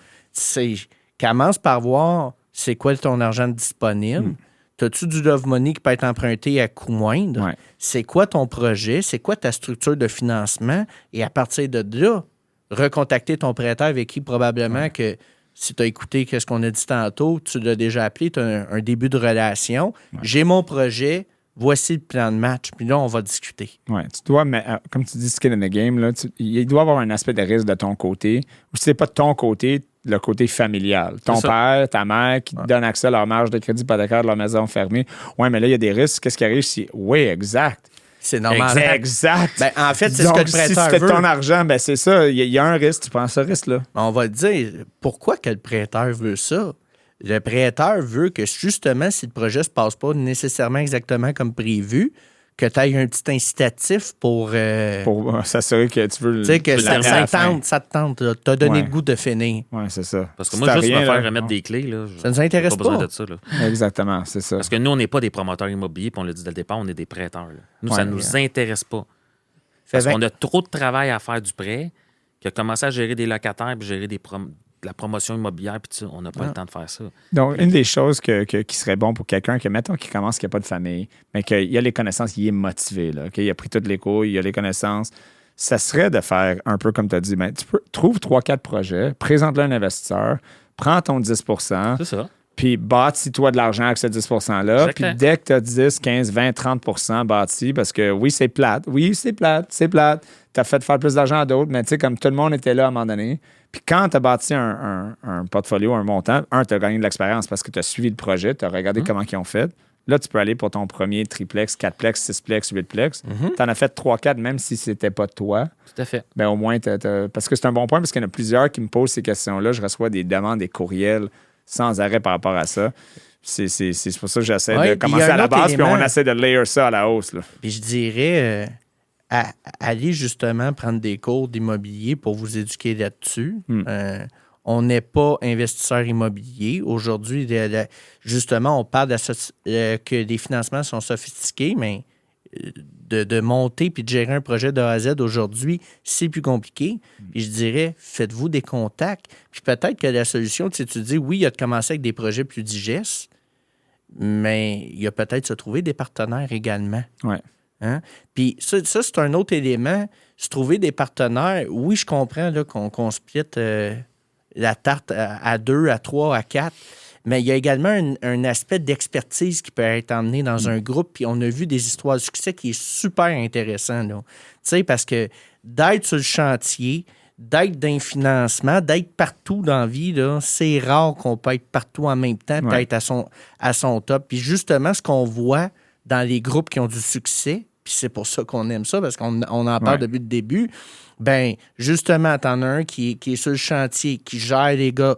commence par voir c'est quoi ton argent disponible. T'as-tu du love money qui peut être emprunté à coût moindre? Ouais. C'est quoi ton projet? C'est quoi ta structure de financement? Et à partir de là, recontacter ton prêteur avec qui probablement que si tu as écouté ce qu'on a dit tantôt, tu l'as déjà appelé, tu as un début de relation. Ouais. J'ai mon projet, Voici le plan de match, puis là, on va discuter. Ouais, tu dois, mais comme tu dis, skin in the game, là, il doit y avoir un aspect de risque de ton côté. Ou si c'est pas de ton côté, le côté familial. Ton père, ta mère qui te donne accès à leur marge de crédit hypothécaire de leur maison fermée. Ouais, mais là, il y a des risques. Qu'est-ce qui arrive si. Oui, exact. C'est normal. Exact. Ben, en fait, c'est donc, ce que le prêteur si c'était veut. ton argent, ben c'est ça. Il y a un risque. Tu prends ce risque-là. On va te dire, pourquoi que le prêteur veut ça? Le prêteur veut que, justement, si le projet ne se passe pas nécessairement exactement comme prévu, que tu aies un petit incitatif pour s'assurer que tu veux... Tu sais, que ça te tente. Tu as donné le goût de finir. Oui, c'est ça. Parce que moi, juste me faire remettre des clés, là, ça ne nous intéresse pas. Besoin de ça, là. Exactement, c'est ça. Parce que nous, on n'est pas des promoteurs immobiliers, puis on l'a dit dès le départ, on est des prêteurs. Là. Nous, ça ne nous intéresse pas. Parce qu'on a trop de travail à faire du prêt, que commencer à gérer des locataires, puis gérer de la promotion immobilière, puis on n'a pas le temps de faire ça. Donc, une des choses qui serait bon pour quelqu'un, que mettons qu'il commence, qu'il n'y a pas de famille, mais qu'il a les connaissances, il est motivé, là, il a pris toutes les cours, il a les connaissances, ça serait de faire un peu comme tu as dit, ben, trouve 3-4 projets, présente-le à un investisseur, prends ton 10 %. C'est ça. Puis bâtis-toi de l'argent avec ce 10 %-là. Puis dès que tu as 10, 15, 20, 30 bâti, parce que oui, c'est plate. Tu as fait faire plus d'argent à d'autres, mais tu sais, comme tout le monde était là à un moment donné. Puis quand tu as bâti un portfolio, un montant, tu as gagné de l'expérience parce que tu as suivi le projet, tu as regardé comment ils ont fait. Là, tu peux aller pour ton premier triplex, 4plex, 6plex, 8plex. Tu en as fait 3-4, même si c'était pas toi. Tout à fait. Ben, au moins, parce que c'est un bon point, parce qu'il y en a plusieurs qui me posent ces questions-là. Je reçois des demandes, des courriels sans arrêt par rapport à ça. C'est pour ça que j'essaie de commencer à la base, puis on essaie de layer ça à la hausse. Là. Puis je dirais, allez justement prendre des cours d'immobilier pour vous éduquer là-dessus. On n'est pas investisseur immobilier. Aujourd'hui, justement, on parle que les financements sont sophistiqués, mais de monter puis de gérer un projet de A à Z aujourd'hui, c'est plus compliqué. Puis je dirais, faites-vous des contacts. Puis peut-être que la solution, tu dis, oui, il y a de commencer avec des projets plus digestes, mais il y a peut-être se trouver des partenaires également. Ouais. Hein? Puis ça, c'est un autre élément. Se trouver des partenaires, oui, je comprends là, qu'on split la tarte à 2, à 3, à 4, mais il y a également un aspect d'expertise qui peut être emmené dans un groupe. Puis on a vu des histoires de succès qui est super intéressant. Tu sais, parce que d'être sur le chantier, d'être dans le financement, d'être partout dans la vie, là, c'est rare qu'on peut être partout en même temps, peut-être à son top. Puis justement, ce qu'on voit dans les groupes qui ont du succès, puis c'est pour ça qu'on aime ça, parce qu'on en parle depuis le début, bien, justement, t'en as un qui est sur le chantier, qui gère les gars,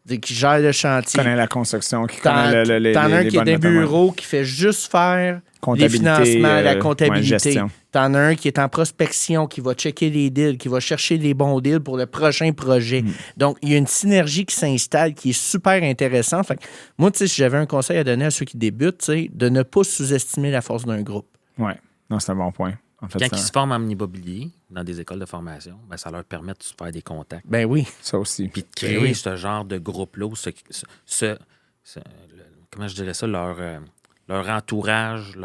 qui gère le chantier. Qui connaît la construction, qui connaît les T'en as un qui est des bureaux, bureaux, qui fait juste faire les financements, la comptabilité. T'en as un qui est en prospection, qui va checker les deals, qui va chercher les bons deals pour le prochain projet. Donc, il y a une synergie qui s'installe qui est super intéressante. Fait que, moi, tu sais, si j'avais un conseil à donner à ceux qui débutent, tu sais, de ne pas sous-estimer la force d'un groupe. Oui, non, c'est un bon point. En fait, quand ils se forment en immobilier, dans des écoles de formation, ben, ça leur permet de se faire des contacts. Ben oui. Ça aussi. Puis de créer ce genre de groupe-là, comment je dirais ça, leur entourage,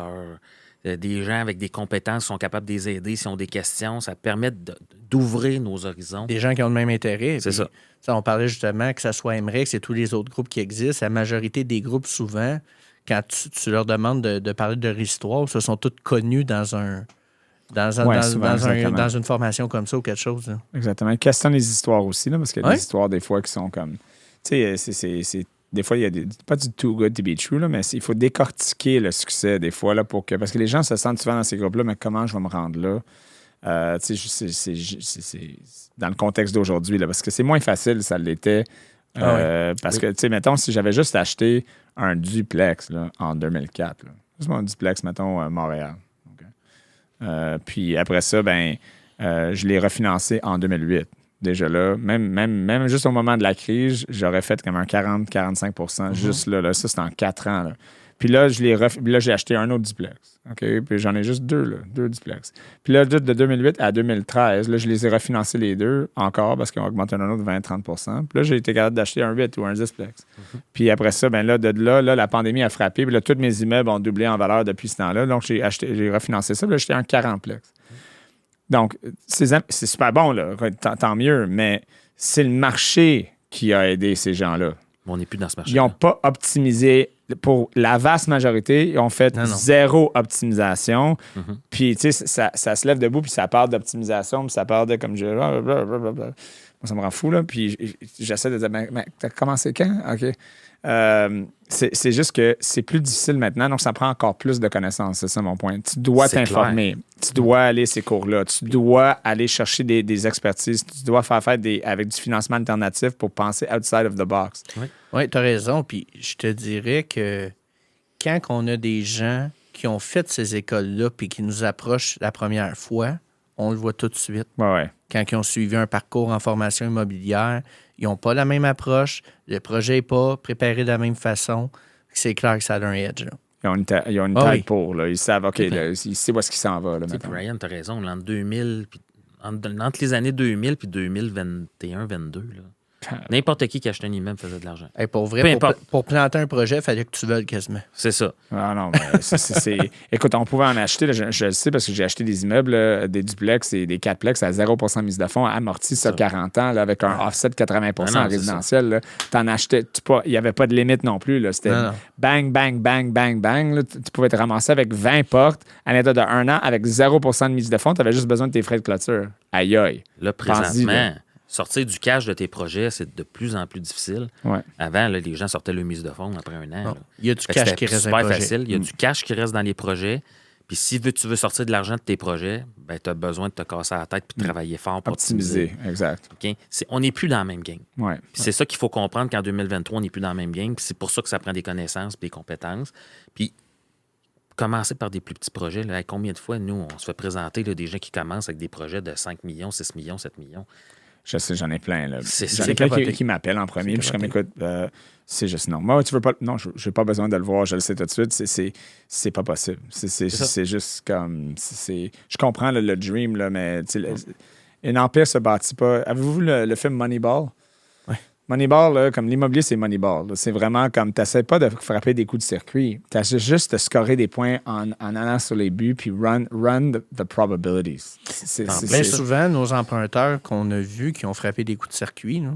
des gens avec des compétences qui sont capables de les aider s'ils ont des questions. Ça permet d'ouvrir nos horizons. Des gens qui ont le même intérêt. C'est ça. On parlait justement que ça soit MREX et tous les autres groupes qui existent. La majorité des groupes, souvent, quand tu leur demandes de parler de leur histoire, se sont tous connus dans une formation comme ça ou quelque chose. Là. Exactement. Questionne les histoires aussi, là, parce qu'il y a des histoires des fois qui sont comme... Tu sais, des fois, il y a pas du too good to be true, là, mais il faut décortiquer le succès des fois, là, parce que les gens se sentent souvent dans ces groupes-là, mais comment je vais me rendre là? C'est dans le contexte d'aujourd'hui, là, parce que c'est moins facile, ça l'était. Parce que, tu sais, mettons, si j'avais juste acheté un duplex là, en 2004, là, juste un duplex, mettons, Montréal. Puis après ça, je l'ai refinancé en 2008. Déjà là, même juste au moment de la crise, j'aurais fait comme un 40-45 % juste là. Ça, c'est en 4 ans. Là. Puis là, j'ai acheté un autre duplex. OK? Puis j'en ai juste deux duplex. Puis là, de 2008 à 2013, là, je les ai refinancés les deux encore parce qu'ils ont augmenté un autre 20-30 %. Puis là, j'ai été capable d'acheter un 8 ou un 10plex. Puis après ça, la pandémie a frappé. Puis là, tous mes immeubles ont doublé en valeur depuis ce temps-là. Donc, j'ai refinancé ça. Puis là, j'ai acheté un 40plex. Donc, c'est super bon, là, tant mieux, mais c'est le marché qui a aidé ces gens-là. On n'est plus dans ce marché. Ils n'ont pas optimisé pour la vaste majorité, ils ont fait Non. zéro optimisation. Puis, tu sais, ça se lève debout, puis ça parle d'optimisation, puis ça parle de comme je. Blablabla. Moi, ça me rend fou, là. Puis, j'essaie de dire, mais t'as commencé quand? OK. C'est juste que c'est plus difficile maintenant, donc ça prend encore plus de connaissances. C'est ça mon point. Tu dois t'informer. Tu dois aller à ces cours-là. Tu dois aller chercher des expertises. Tu dois faire avec du financement alternatif pour penser outside of the box. Oui, tu as raison. Puis je te dirais que quand on a des gens qui ont fait ces écoles-là puis qui nous approchent la première fois, on le voit tout de suite. Ouais. Quand ils ont suivi un parcours en formation immobilière, ils n'ont pas la même approche, le projet n'est pas préparé de la même façon. C'est clair que ça a un edge. Là. Ils ont une tête pour. Là. Ils savent, OK, là, ils savent où est-ce qu'il s'en va. Là, Ryan, tu as raison. Entre 2000, entre les années 2000 et 2021-22, n'importe qui achetait un immeuble faisait de l'argent. Hey, pour vrai, pour planter un projet, il fallait que tu veuilles quasiment. C'est ça. Ah non, mais c'est... Écoute, on pouvait en acheter, là, je le sais parce que j'ai acheté des immeubles, là, des duplex et des quatreplex à 0% mise de fonds, amortis sur 40 ans, là, avec un offset de 80% en résidentiel. T'en achetais, il n'y avait pas de limite non plus. Là, c'était bang, bang, bang, bang, bang. Là, tu pouvais te ramasser avec 20 portes à l'intérieur de 1 an avec 0% de mise de fonds. Tu avais juste besoin de tes frais de clôture. Aïe, aïe. Là, présentement... Sortir du cash de tes projets, c'est de plus en plus difficile. Ouais. Avant, là, les gens sortaient le mise de fonds après un an. Il y a du cash qui reste dans les projets. Facile. Il y a du cash qui reste dans les projets. Puis si tu veux sortir de l'argent de tes projets, ben, tu as besoin de te casser la tête et de travailler fort pour optimiser. Exact. Okay? On n'est plus dans la même game. Ouais. C'est ça qu'il faut comprendre qu'en 2023, on n'est plus dans la même game. Puis c'est pour ça que ça prend des connaissances et des compétences. Puis commencer par des plus petits projets. Là. Combien de fois, nous, on se fait présenter là, des gens qui commencent avec des projets de 5 millions, 6 millions, 7 millions. Je sais, j'en ai plein. Là. J'en ai plein qui m'appellent en premier. Puis je suis comme, écoute, c'est juste non. Moi, tu veux pas. Non, je n'ai pas besoin de le voir. Je le sais tout de suite. C'est pas possible. C'est juste comme. Je comprends le dream, là, mais un empire se bâtit pas. Avez-vous vu le film Moneyball? Oui. Moneyball, là, comme l'immobilier, c'est Moneyball. Là. C'est vraiment comme, tu n'essaies pas de frapper des coups de circuit. Tu essaies juste de scorer des points en allant sur les buts puis run the probabilities. Bien souvent, nos emprunteurs qu'on a vus qui ont frappé des coups de circuit, là,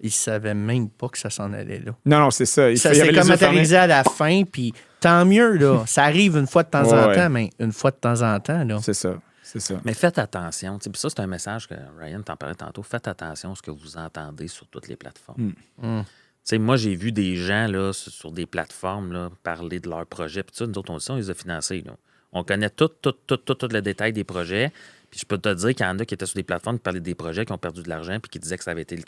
ils ne savaient même pas que ça s'en allait là. Non, c'est ça. C'est comme matérialisé à la fin, puis tant mieux, là. Ça arrive une fois de temps en temps, mais une fois de temps en temps, là. C'est ça. C'est ça. Mais faites attention. Puis ça, c'est un message que Ryan t'en parlait tantôt. Faites attention à ce que vous entendez sur toutes les plateformes. Moi, j'ai vu des gens là, sur des plateformes là, parler de leurs projets. Puis nous autres, on les a financés. Là. On connaît tout le détail des projets. Puis je peux te dire qu'il y en a qui étaient sur des plateformes qui parlaient des projets, qui ont perdu de l'argent puis qui disaient que ça avait été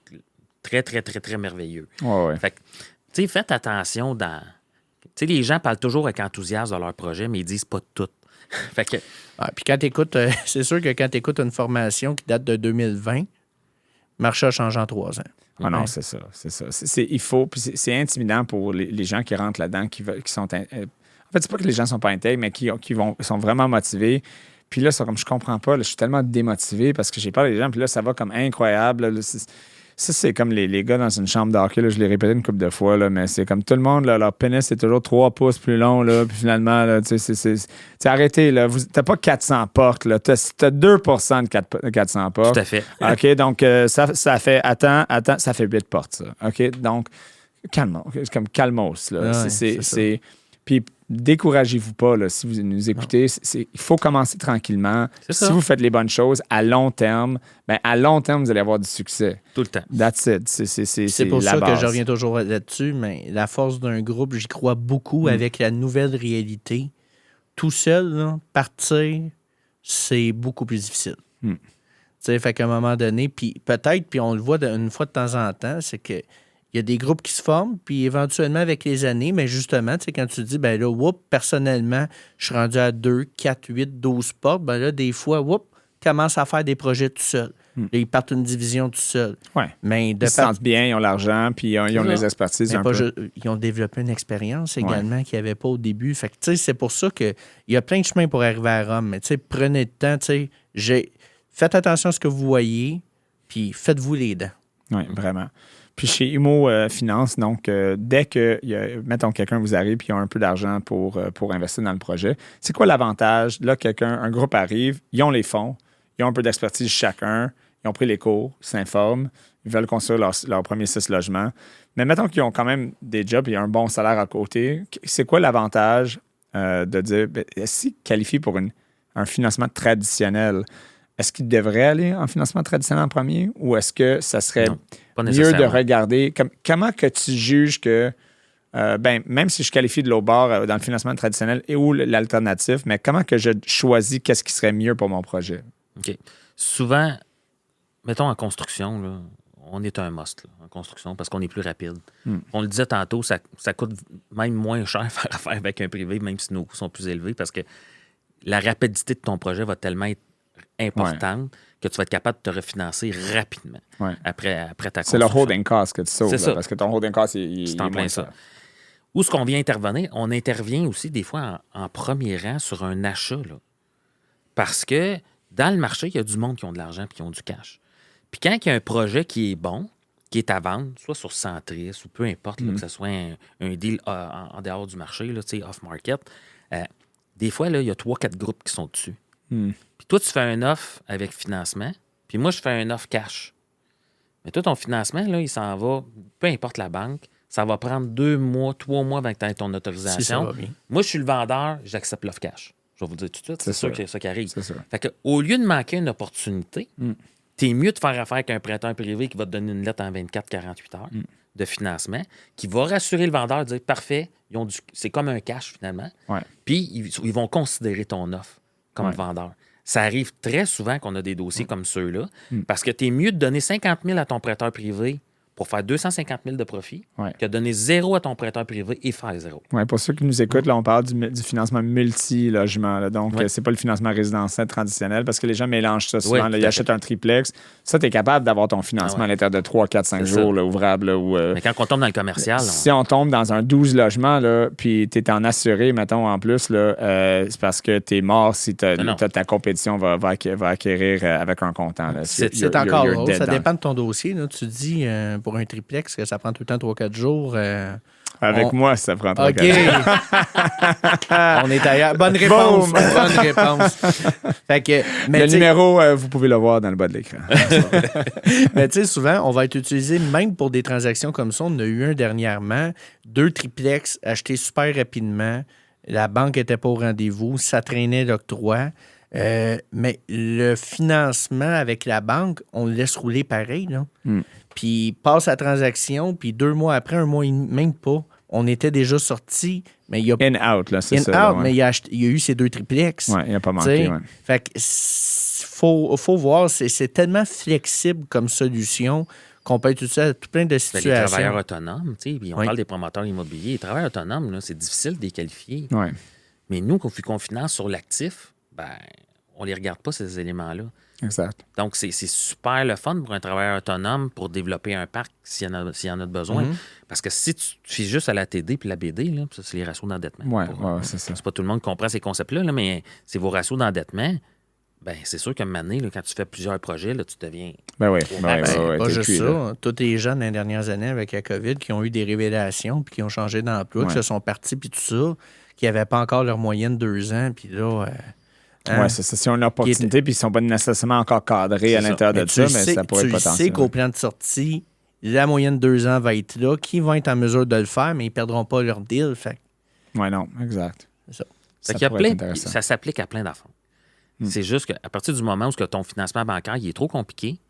très, très, très, très merveilleux. Ouais. Fait que, faites attention dans... les gens parlent toujours avec enthousiasme de leur projet, mais ils disent pas tout. Fait que... puis quand tu écoutes, c'est sûr que quand tu écoutes une formation qui date de 2020, le marché a changé en 3 ans. Ah non, c'est ça. Il faut. Puis c'est intimidant pour les gens qui rentrent là-dedans, qui sont. En fait, c'est pas que les gens sont pas intègres, mais qui sont vraiment motivés. Puis là, c'est comme je comprends pas. Là, je suis tellement démotivé parce que j'ai peur des gens. Puis là, ça va comme incroyable. Là, ça, c'est comme les gars dans une chambre d'hockey. Je l'ai répété une couple de fois, là, mais c'est comme tout le monde, là, leur pénis est toujours 3 pouces plus long. Là, puis finalement, là, arrêtez. Là, t'as pas 400 portes. T'as 2 de 400 portes. Tout à fait. OK, donc ça fait... Attends, ça fait 8 portes, ça. OK, donc calmos. C'est comme calmos. Là. C'est puis découragez-vous pas, là, si vous nous écoutez. Il faut commencer tranquillement. Si vous faites les bonnes choses à long terme, vous allez avoir du succès. Tout le temps. That's it. C'est pour ça que je reviens toujours là-dessus, mais la force d'un groupe, j'y crois beaucoup avec la nouvelle réalité. Tout seul, là, partir, c'est beaucoup plus difficile. Fait qu'à un moment donné, puis peut-être, puis on le voit une fois de temps en temps, c'est que il y a des groupes qui se forment, puis éventuellement, avec les années, mais justement, quand tu dis, ben là, personnellement, je suis rendu à 2, 4, 8, 12 portes, ben là, des fois, commencent à faire des projets tout seuls. Là, ils partent une division tout seuls. Oui. Ils se sentent bien, ils ont l'argent, puis ils ont les expertises un peu. Ils ont développé une expérience également qu'il n'y avait pas au début. Fait que, c'est pour ça qu'il y a plein de chemins pour arriver à Rome. Mais prenez le temps, faites attention à ce que vous voyez, puis faites-vous les dents. Oui, vraiment. Puis chez Immo Finance, donc, dès que, mettons, quelqu'un vous arrive et il a un peu d'argent pour investir dans le projet, c'est quoi l'avantage? Là, un groupe arrive, ils ont les fonds, ils ont un peu d'expertise chacun, ils ont pris les cours, ils s'informent, ils veulent construire leur premier 6 logements. Mais mettons qu'ils ont quand même des jobs et un bon salaire à côté. C'est quoi l'avantage de dire, s'ils qualifient pour un financement traditionnel, est-ce qu'ils devraient aller en financement traditionnel en premier ou est-ce que ça serait mieux de regarder comment que tu juges que même si je qualifie de l'autre bord dans le financement traditionnel et ou l'alternatif, mais comment que je choisis qu'est-ce qui serait mieux pour mon projet? OK. Souvent, mettons en construction, là, on est un must là, en construction parce qu'on est plus rapide. On le disait tantôt, ça coûte même moins cher faire affaire avec un privé, même si nos coûts sont plus élevés, parce que la rapidité de ton projet va tellement être importante que tu vas être capable de te refinancer rapidement après ta construction. C'est le holding cost que tu sauves, là, parce que ton holding cost, il en est plein moins ça. Où est-ce qu'on vient intervenir? On intervient aussi des fois en premier rang sur un achat. Là. Parce que dans le marché, il y a du monde qui ont de l'argent et qui ont du cash. Puis quand il y a un projet qui est bon, qui est à vendre, soit sur Centris ou peu importe, là, que ce soit un deal en dehors du marché, là, off-market, des fois, là, il y a 3-4 groupes qui sont dessus. Puis toi, tu fais un offre avec financement, puis moi, je fais un offre cash. Mais toi, ton financement, là, il s'en va, peu importe la banque, ça va prendre 2 mois, 3 mois avant que tu aies ton autorisation. Si ça va bien. Moi, je suis le vendeur, j'accepte l'offre cash. Je vais vous dire tout de suite, c'est sûr que c'est ça qui arrive. C'est sûr. Fait que, au lieu de manquer une opportunité, t'es mieux de faire affaire avec un prêteur privé qui va te donner une lettre en 24-48 heures de financement, qui va rassurer le vendeur, dire parfait, c'est comme un cash finalement. Puis ils vont considérer ton offre comme vendeur. Ça arrive très souvent qu'on a des dossiers comme ceux-là, parce que t'es mieux de donner 50 000 à ton prêteur privé pour faire 250 000 de profit que de donner 0 à ton prêteur privé et faire 0. Oui, pour ceux qui nous écoutent, là, on parle du financement multi-logement. Là. Donc, c'est pas le financement résidentiel traditionnel parce que les gens mélangent ça souvent. Là, ils achètent un triplex. Ça, tu es capable d'avoir ton financement à l'intérieur de 3, 4, 5 jours là, ouvrable. Là, mais quand on tombe dans le commercial... Si on tombe dans un 12 logements, là, puis tu es en assuré, mettons, en plus, là, c'est parce que tu es mort si ta compétition va acquérir avec un comptant. Là. C'est encore drôle. Ça dépend de ton dossier. Là. Tu dis... pour un triplex, que ça prend tout le temps 3-4 jours. Avec moi, ça prend 3-4 jours. On est ailleurs. Bonne réponse. Bonne réponse. Fait que, le numéro, vous pouvez le voir dans le bas de l'écran. Mais tu sais, souvent, on va être utilisé même pour des transactions comme ça. On en a eu un dernièrement. 2 triplex achetés super rapidement. La banque n'était pas au rendez-vous. Ça traînait l'octroi. Mais le financement avec la banque, on le laisse rouler pareil, là. Puis passe la transaction, puis 2 mois après, 1 mois et demi, même pas, on était déjà sortis. Mais il y a in-out, là, c'est ça. In-out, mais il y a eu ces 2 triplex. Oui, il n'a pas manqué, Fait que faut voir, c'est tellement flexible comme solution qu'on peut utiliser à tout plein de situations. Les travailleurs autonomes, tu sais, puis on parle des promoteurs immobiliers. Les travailleurs autonomes, là, c'est difficile de les qualifier. Mais nous, qu'on finance sur l'actif, on les regarde pas, ces éléments-là. Exact. Donc, c'est super le fun pour un travailleur autonome pour développer un parc s'il y en a besoin. Parce que si tu fais juste à la TD puis la BD, là, ça, c'est les ratios d'endettement. Oui, c'est ça. C'est pas tout le monde qui comprend ces concepts-là, là, mais c'est vos ratios d'endettement. C'est sûr qu'à un moment donné, là, quand tu fais plusieurs projets, là, tu deviens... pas juste ça. Tous les jeunes dans les dernières années avec la COVID qui ont eu des révélations puis qui ont changé d'emploi, qui se sont partis puis tout ça, qui n'avaient pas encore leur moyenne 2 ans, puis là... Oui, c'est ça. Si on a l'opportunité, puis ils ne sont pas nécessairement encore cadrés à l'intérieur de ça, mais ça pourrait être potentiel. Tu sais qu'au plan de sortie, la moyenne 2 ans va être là. Qui vont être en mesure de le faire, mais ils ne perdront pas leur deal. Oui, non, exact. C'est ça. Ça s'applique à plein d'affaires. C'est juste qu'à partir du moment où ton financement bancaire il est trop compliqué,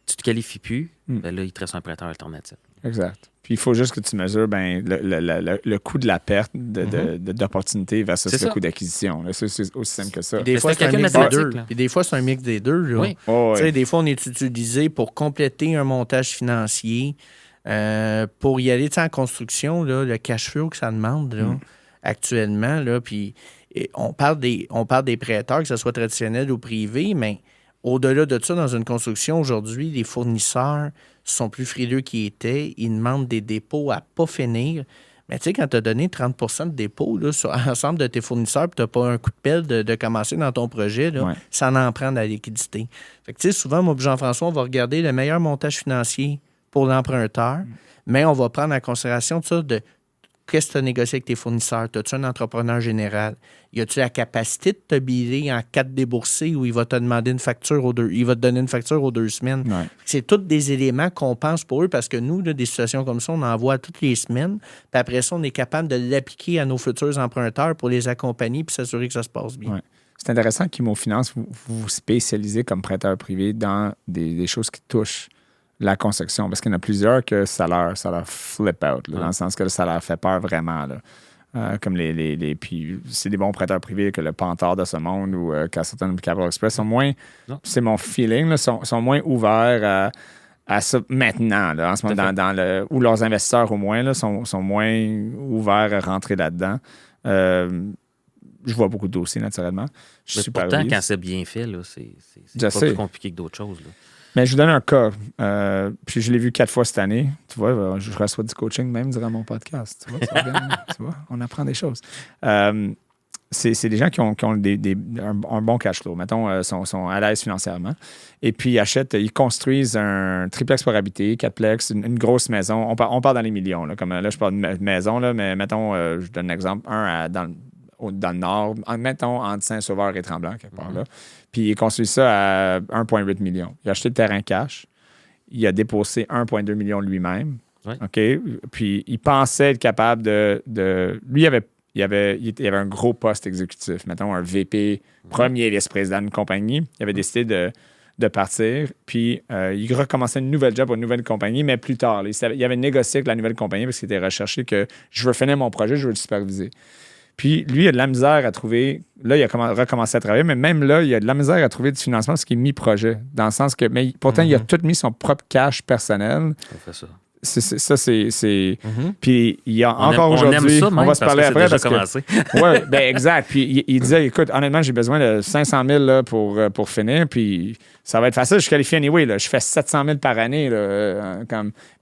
tu ne te qualifies plus, là, il te reste un prêteur alternatif. Exact. Puis il faut juste que tu mesures le coût de la perte d'opportunité versus le coût d'acquisition. C'est aussi simple que ça. Des fois, c'est un mix des deux. Puis des fois, c'est un mix des deux. Là. Oui. Des fois, on est utilisé pour compléter un montage financier, pour y aller en construction, là, le cash flow que ça demande là, actuellement. Là, puis on parle des prêteurs, que ce soit traditionnel ou privé, mais au-delà de ça, dans une construction, aujourd'hui, les fournisseurs sont plus frileux qu'ils étaient. Ils demandent des dépôts à pas finir. Mais tu sais, quand tu as donné 30 de dépôt là, sur l'ensemble de tes fournisseurs et tu n'as pas un coup de pelle de commencer dans ton projet, là, ça en prend de la liquidité. Fait que tu sais, souvent, moi et Jean-François, on va regarder le meilleur montage financier pour l'emprunteur, mais on va prendre en considération tout ça de Qu'est-ce que tu as négocié avec tes fournisseurs? As-tu un entrepreneur général? Y a-tu la capacité de te biler en 4 déboursés où il va te demander une facture il va te donner une facture aux 2 semaines? Ouais. C'est tous des éléments qu'on pense pour eux parce que nous, là, des situations comme ça, on en voit toutes les semaines. Puis après ça, on est capable de l'appliquer à nos futurs emprunteurs pour les accompagner puis s'assurer que ça se passe bien. Ouais. C'est intéressant qu'Imo Finance, vous vous spécialisez comme prêteur privé dans des choses qui touchent la construction. Parce qu'il y en a plusieurs que ça leur flip out, là, dans le sens que ça leur fait peur vraiment. Là. Comme puis c'est des bons prêteurs privés que le Panthard de ce monde ou Castleton Capital Express sont moins, c'est mon feeling, là, sont moins ouverts à ça maintenant, là, en ce moment, où leurs investisseurs au moins là, sont moins ouverts à rentrer là-dedans. Je vois beaucoup de dossiers, naturellement. Mais pourtant, quand c'est bien fait, là, c'est pas plus compliqué que d'autres choses. Là. Mais je vous donne un cas. Puis je l'ai vu 4 fois cette année. Tu vois, je reçois du coaching même durant mon podcast. Tu vois, tu vois, on apprend des choses. C'est des gens qui ont un bon cash flow. Mettons, sont à l'aise financièrement. Et puis, ils construisent un triplex pour habiter, 4plex, une grosse maison. On part dans les millions. Là, comme là, je parle de maison, là, mais mettons, je donne un exemple. Dans le nord, mettons, entre Saint-Sauveur et Tremblant, quelque part là. Puis il construit ça à 1,8 million. Il a acheté le terrain cash. Il a déposé 1,2 million lui-même. Oui. OK? Puis il pensait être capable de lui, il avait un gros poste exécutif. Mettons, un VP, premier vice-président d'une compagnie. Il avait décidé de partir. Puis il recommençait une nouvelle job pour une nouvelle compagnie, mais plus tard. Il avait négocié avec la nouvelle compagnie parce qu'il était recherché que je veux finir mon projet, je veux le superviser. Puis, lui, il a de la misère à trouver. Là, il a recommencé à travailler, mais même là, il a de la misère à trouver du financement parce qu'il est mi-projet. Dans le sens que. Mais pourtant, il a tout mis son propre cash personnel. On fait ça. C'est. Puis, il y a encore aujourd'hui. Ça, on va se parler après. Déjà commencé. Oui, bien, exact. Puis, il disait écoute, honnêtement, j'ai besoin de 500 000 là, pour finir. Puis, ça va être facile. Je qualifie anyway. Là. Je fais 700 000 par année. Là,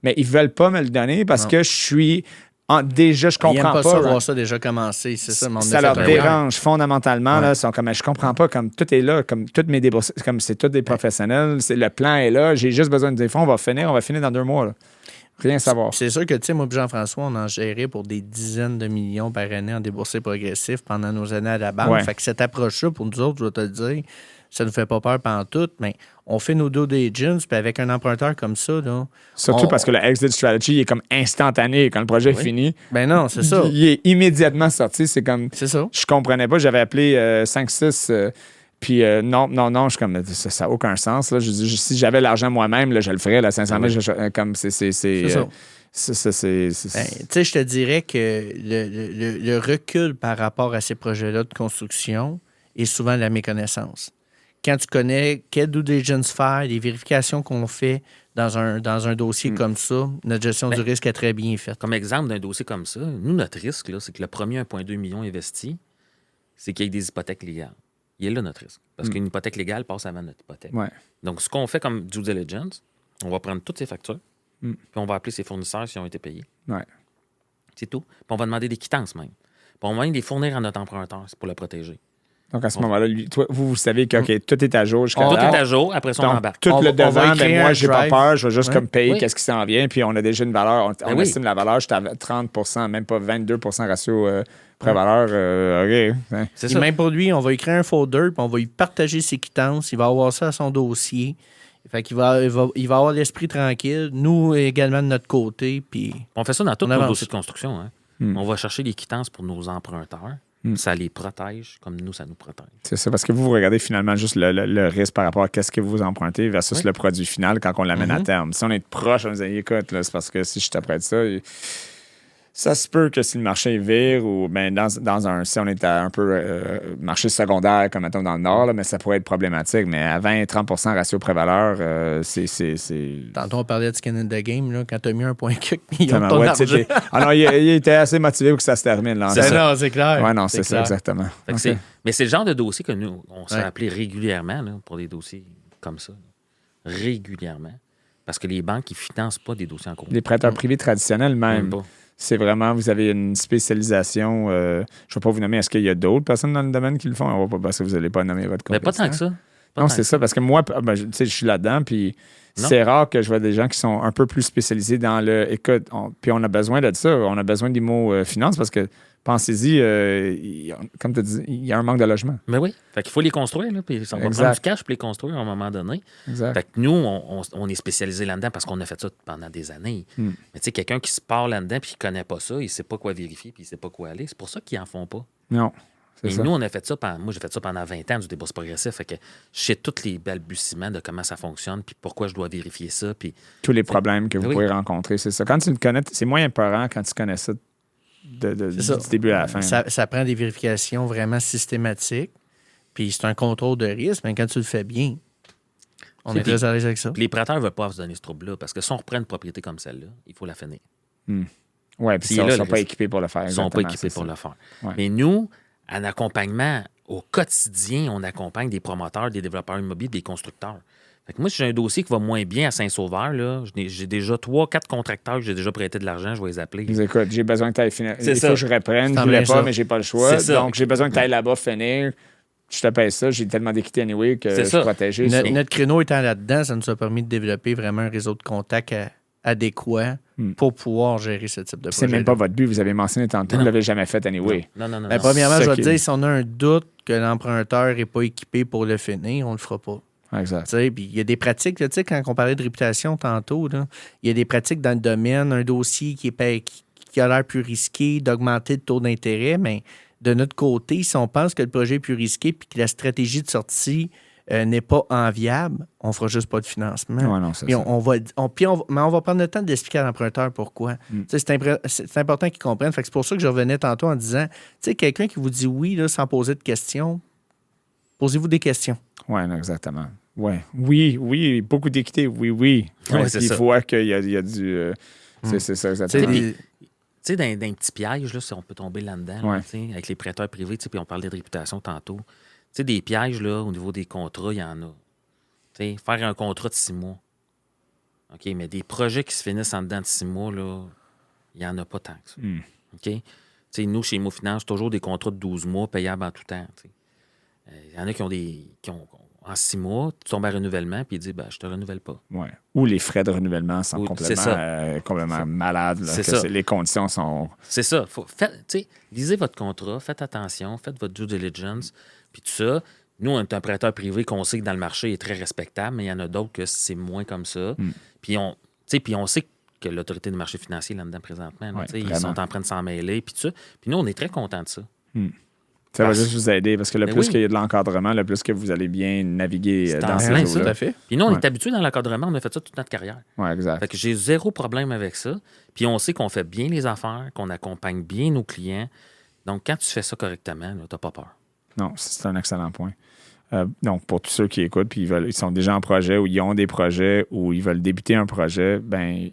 Mais ils ne veulent pas me le donner parce que je suis. Déjà, je comprends pas. Ils n'aiment pas ça, voir ça déjà commencé. C'est ça, ça leur dérange fondamentalement. Là, sont comme, je comprends pas, comme tout est là, comme toutes mes déboursés, comme c'est tous des professionnels, le plan est là, j'ai juste besoin de dire, on va finir dans 2 mois. Là. Rien savoir. C'est sûr que, tu sais, moi et Jean-François, on en gérait pour des dizaines de millions par année en déboursés progressifs pendant nos années à la banque. Ouais. Fait que cette approche-là, pour nous autres, je vais te le dire, ça ne nous fait pas peur pantoute, mais on fait nos due diligence, puis avec un emprunteur comme ça, là... Surtout parce que le exit strategy est comme instantané quand le projet est fini. Ben non, c'est ça. Il est immédiatement sorti. C'est comme... C'est ça. Je comprenais pas. J'avais appelé 5-6... puis non, je suis comme, ça n'a aucun sens. Là. Si j'avais l'argent moi-même, là, je le ferais, là, 500 000, comme c'est ça. Tu sais, je te dirais que le recul par rapport à ces projets-là de construction est souvent la méconnaissance. Quand tu connais quel due diligence faire, les vérifications qu'on fait dans un dossier comme ça, notre gestion du risque est très bien faite. Comme exemple d'un dossier comme ça, nous, notre risque, là, c'est que le premier 1,2 million investi, c'est qu'il y ait des hypothèques légales. Il est là notre risque. Parce qu'une hypothèque légale passe avant notre hypothèque. Ouais. Donc, ce qu'on fait comme due diligence, on va prendre toutes ces factures, puis on va appeler ses fournisseurs s'ils ont été payés. Ouais. C'est tout. Puis on va demander des quittances même. Puis on va même les fournir à notre emprunteur, c'est pour le protéger. Donc, à ce moment-là, vous savez que tout est à jour jusqu'à Tout là. est à jour, après ça, on embarque. Tout le devant, écrire moi, un j'ai pas drive. peur, je vais juste comme payer qu'est-ce qui s'en vient, puis on a déjà une valeur, on oui. estime la valeur, j'étais à 30%, même pas 22% ratio prêt-valeur. OK. Hein. C'est Et ça. même pour lui, on va écrire un folder, puis on va lui partager ses quittances. Il va avoir ça à son dossier. Fait qu'il va avoir l'esprit tranquille. Nous également de notre côté. Puis On fait ça dans tous on nos avance. dossiers de construction. Hein. On va chercher les quittances pour nos emprunteurs. Ça les protège comme nous, ça nous protège. C'est ça, parce que vous regardez finalement juste le risque par rapport à qu'est-ce que vous empruntez versus le produit final quand on l'amène à terme. Si on est proche, on nous dit, écoute, là, c'est parce que si je t'apprête ça, ça se peut que si le marché vire ou ben, si on est à un peu marché secondaire, comme mettons dans le Nord, là, mais ça pourrait être problématique. Mais à 20-30% ratio prêt-valeur, c'est... tantôt, on parlait de skin in the game, là, quand tu as mis 1,4 million de ton Ouais, argent. alors, il était assez motivé pour que ça se termine. Là, Non, c'est clair. Oui, non, c'est ça, clair. exactement. Fait que OK. mais c'est le genre de dossier que nous, on se fait appeler régulièrement là, pour des dossiers comme ça. Régulièrement. Parce que les banques, ils ne financent pas des dossiers en cours. Les prêteurs privés traditionnels, même. Même pas. C'est vraiment, vous avez une spécialisation. Je ne vais pas vous nommer, est-ce qu'il y a d'autres personnes dans le domaine qui le font? Parce que vous n'allez pas nommer votre Mais pas tant compétiteur. que ça. Non, c'est ça, parce que moi, tu sais, je suis là-dedans, puis c'est rare que je vois des gens qui sont un peu plus spécialisés dans le... Écoute, puis on a besoin de ça, on a besoin des mots finances, parce que, pensez-y, comme tu dis, il y a un manque de logement. Mais oui, fait qu'il faut les construire, là, puis on va prendre du cash pour les construire à un moment donné. Exact. Fait que nous, on est spécialisé là-dedans parce qu'on a fait ça pendant des années. Mais tu sais, quelqu'un qui se part là-dedans puis qui ne connaît pas ça, il ne sait pas quoi vérifier puis il ne sait pas quoi aller, c'est pour ça qu'ils n'en font pas. Non. Et nous, on a fait ça moi, j'ai fait ça pendant 20 ans du débourse progressif. Fait que je sais tous les balbutiements de comment ça fonctionne, puis pourquoi je dois vérifier ça. Puis tous les problèmes que vous pouvez rencontrer, c'est ça. Quand tu le connais, c'est moins épeurant quand tu connais ça du début à la fin. Ça prend des vérifications vraiment systématiques, puis c'est un contrôle de risque, mais quand tu le fais bien, on est très à l'aise avec ça. Les prêteurs ne veulent pas se donner ce trouble-là, parce que si on reprend une propriété comme celle-là, il faut la finir. Oui, puis ils ne sont pas équipés pour le faire. Ils ne sont pas équipés pour le faire. Ouais. Mais nous, en accompagnement, au quotidien, on accompagne des promoteurs, des développeurs immobiliers, des constructeurs. Fait que moi, si j'ai un dossier qui va moins bien à Saint-Sauveur, là, j'ai déjà 3-4 contracteurs que j'ai déjà prêté de l'argent, je vais les appeler. Écoute, j'ai besoin que tu ailles finir. Il faut que je reprenne. Je ne voulais pas, mais j'ai pas le choix. Donc, j'ai besoin que tu ailles là-bas finir. Je te paye ça. J'ai tellement d'équité anyway que je suis protégé. Notre créneau étant là-dedans, ça nous a permis de développer vraiment un réseau de contacts adéquat pour pouvoir gérer ce type de projet. C'est même pas votre but. Vous avez mentionné tantôt, vous ne l'avez jamais fait anyway. Non. Premièrement, je vais te dire, si on a un doute que l'emprunteur n'est pas équipé pour le finir, on le fera pas. Exact. Puis il y a des pratiques, là, quand on parlait de réputation tantôt, il y a des pratiques dans le domaine, un dossier qui a l'air plus risqué, d'augmenter le taux d'intérêt, mais de notre côté, si on pense que le projet est plus risqué puis que la stratégie de sortie n'est pas enviable, on ne fera juste pas de financement. Ouais, non, c'est ça. Mais on va prendre le temps d'expliquer à l'emprunteur pourquoi. C'est important qu'il comprenne. C'est pour ça que je revenais tantôt en disant, quelqu'un qui vous dit oui là, sans poser de questions, posez-vous des questions. Oui, exactement. Ouais. Oui, beaucoup d'équité, oui. Ouais, il faut qu'il y a du... C'est ça, exactement. Tu sais, dans un petit piège, là, si on peut tomber là-dedans, là, avec les prêteurs privés, puis on parlait de réputation tantôt. Tu sais, des pièges, là, au niveau des contrats, il y en a. Tu sais, faire un contrat de 6 mois. OK, mais des projets qui se finissent en dedans de 6 mois, là, il n'y en a pas tant que ça. OK? Tu sais, nous, chez Mofinance, toujours des contrats de 12 mois payables en tout temps. Il y en a qui ont en 6 mois, tu tombes à renouvellement, puis ils disent, je te renouvelle pas. Ouais. Ou les frais de renouvellement sont complètement malades. Là, les conditions sont... C'est ça. Lisez votre contrat, faites attention, faites votre due diligence, puis tout ça. Nous, on est un prêteur privé qu'on sait que dans le marché est très respectable, mais il y en a d'autres que c'est moins comme ça. Puis on sait que l'autorité du marché financier là-dedans présentement, là, ils sont en train de s'en mêler, puis tout ça. Puis nous, on est très contents de ça. Ça va juste vous aider parce que le plus qu'il y a de l'encadrement, le plus que vous allez bien naviguer dans ces eaux-là. Tout à fait. Puis nous, on est habitués dans l'encadrement, on a fait ça toute notre carrière. Oui, exact. Fait que j'ai zéro problème avec ça. Puis on sait qu'on fait bien les affaires, qu'on accompagne bien nos clients. Donc, quand tu fais ça correctement, tu n'as pas peur. Non, c'est un excellent point. Donc, pour tous ceux qui écoutent, puis ils sont déjà en projet ou ils ont des projets ou ils veulent débuter un projet,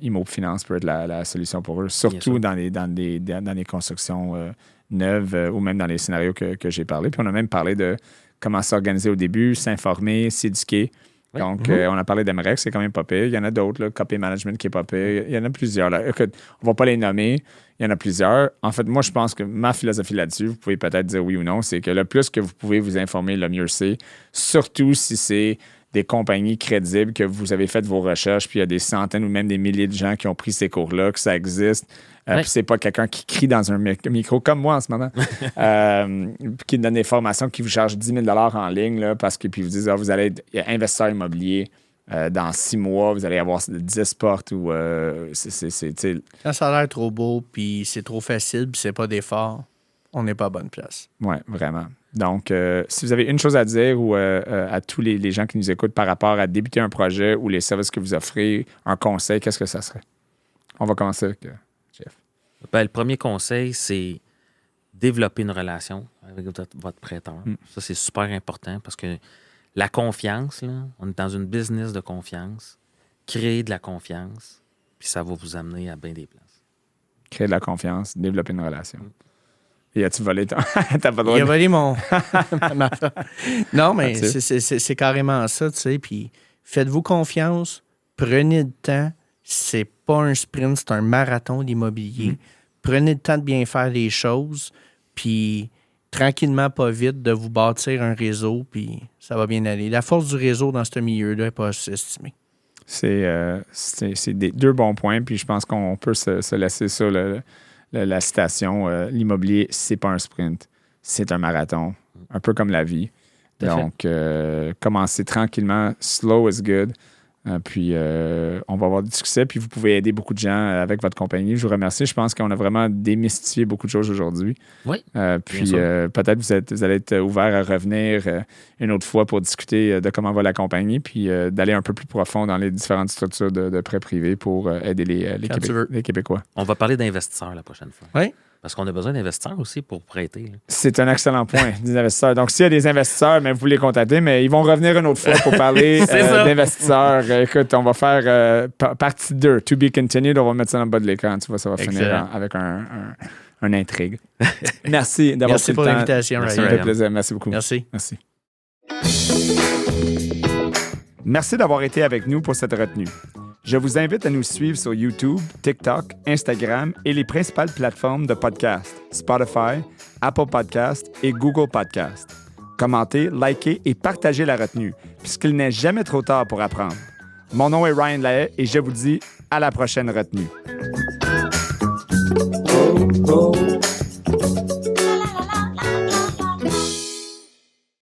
Immofinance peut être la solution pour eux, surtout dans les constructions neuves ou même dans les scénarios que j'ai parlé. Puis on a même parlé de comment s'organiser au début, s'informer, s'éduquer. Oui. Donc, on a parlé d'MREX, c'est quand même pas pire. Il y en a d'autres, Copy Management qui est pas pire. Il y en a plusieurs. Là. Écoute, on va pas les nommer. Il y en a plusieurs. En fait, moi, je pense que ma philosophie là-dessus, vous pouvez peut-être dire oui ou non, c'est que le plus que vous pouvez vous informer, le mieux c'est. Surtout si c'est des compagnies crédibles, que vous avez fait vos recherches, puis il y a des centaines ou même des milliers de gens qui ont pris ces cours-là, que ça existe. Puis c'est pas quelqu'un qui crie dans un micro comme moi en ce moment, qui donne des formations qui vous chargent 10 000 en ligne, là, parce que puis vous disent vous allez être investisseur immobilier dans 6 mois, vous allez avoir 10 portes ou Quand ça a l'air trop beau, puis c'est trop facile, puis c'est pas d'effort, on n'est pas à bonne place. Oui, vraiment. Donc, si vous avez une chose à dire ou à tous les gens qui nous écoutent par rapport à débuter un projet ou les services que vous offrez, un conseil, qu'est-ce que ça serait? On va commencer avec Jeff. Le premier conseil, c'est développer une relation avec votre prêteur. Ça, c'est super important parce que la confiance, là, on est dans une business de confiance. Créer de la confiance, puis ça va vous amener à bien des places. Créer de la confiance, développer une relation. Et as-tu volé ton... T'as pas le droit Il a volé mon... Non, mais c'est carrément ça, tu sais. Puis faites-vous confiance, prenez le temps. C'est pas un sprint, c'est un marathon d'immobilier. Prenez le temps de bien faire les choses. Puis tranquillement, pas vite, de vous bâtir un réseau, puis ça va bien aller. La force du réseau dans ce milieu-là n'est pas sous-estimée. C'est deux bons points, puis je pense qu'on peut se laisser ça, la citation. L'immobilier, c'est pas un sprint, c'est un marathon, un peu comme la vie. Donc, commencez tranquillement, slow is good. Puis, on va avoir du succès. Puis, vous pouvez aider beaucoup de gens avec votre compagnie. Je vous remercie. Je pense qu'on a vraiment démystifié beaucoup de choses aujourd'hui. Oui. Puis, peut-être vous allez être ouvert à revenir une autre fois pour discuter de comment va la compagnie, puis d'aller un peu plus profond dans les différentes structures de prêts privés pour aider les Québécois. On va parler d'investisseurs la prochaine fois. Oui. Parce qu'on a besoin d'investisseurs aussi pour prêter. Là. C'est un excellent point, des investisseurs. Donc, s'il y a des investisseurs, vous pouvez les contacter, mais ils vont revenir une autre fois pour parler d'investisseurs. Écoute, on va faire partie 2, to be continued. On va mettre ça dans le bas de l'écran. Tu vois, ça va finir avec un intrigue. Merci d'avoir pris le temps. Merci pour l'invitation, Ryan. Ça me fait plaisir. Merci beaucoup. Merci. Merci d'avoir été avec nous pour cette retenue. Je vous invite à nous suivre sur YouTube, TikTok, Instagram et les principales plateformes de podcast, Spotify, Apple Podcast et Google Podcast. Commentez, likez et partagez la retenue, puisqu'il n'est jamais trop tard pour apprendre. Mon nom est Ryan Lahaye et je vous dis à la prochaine retenue.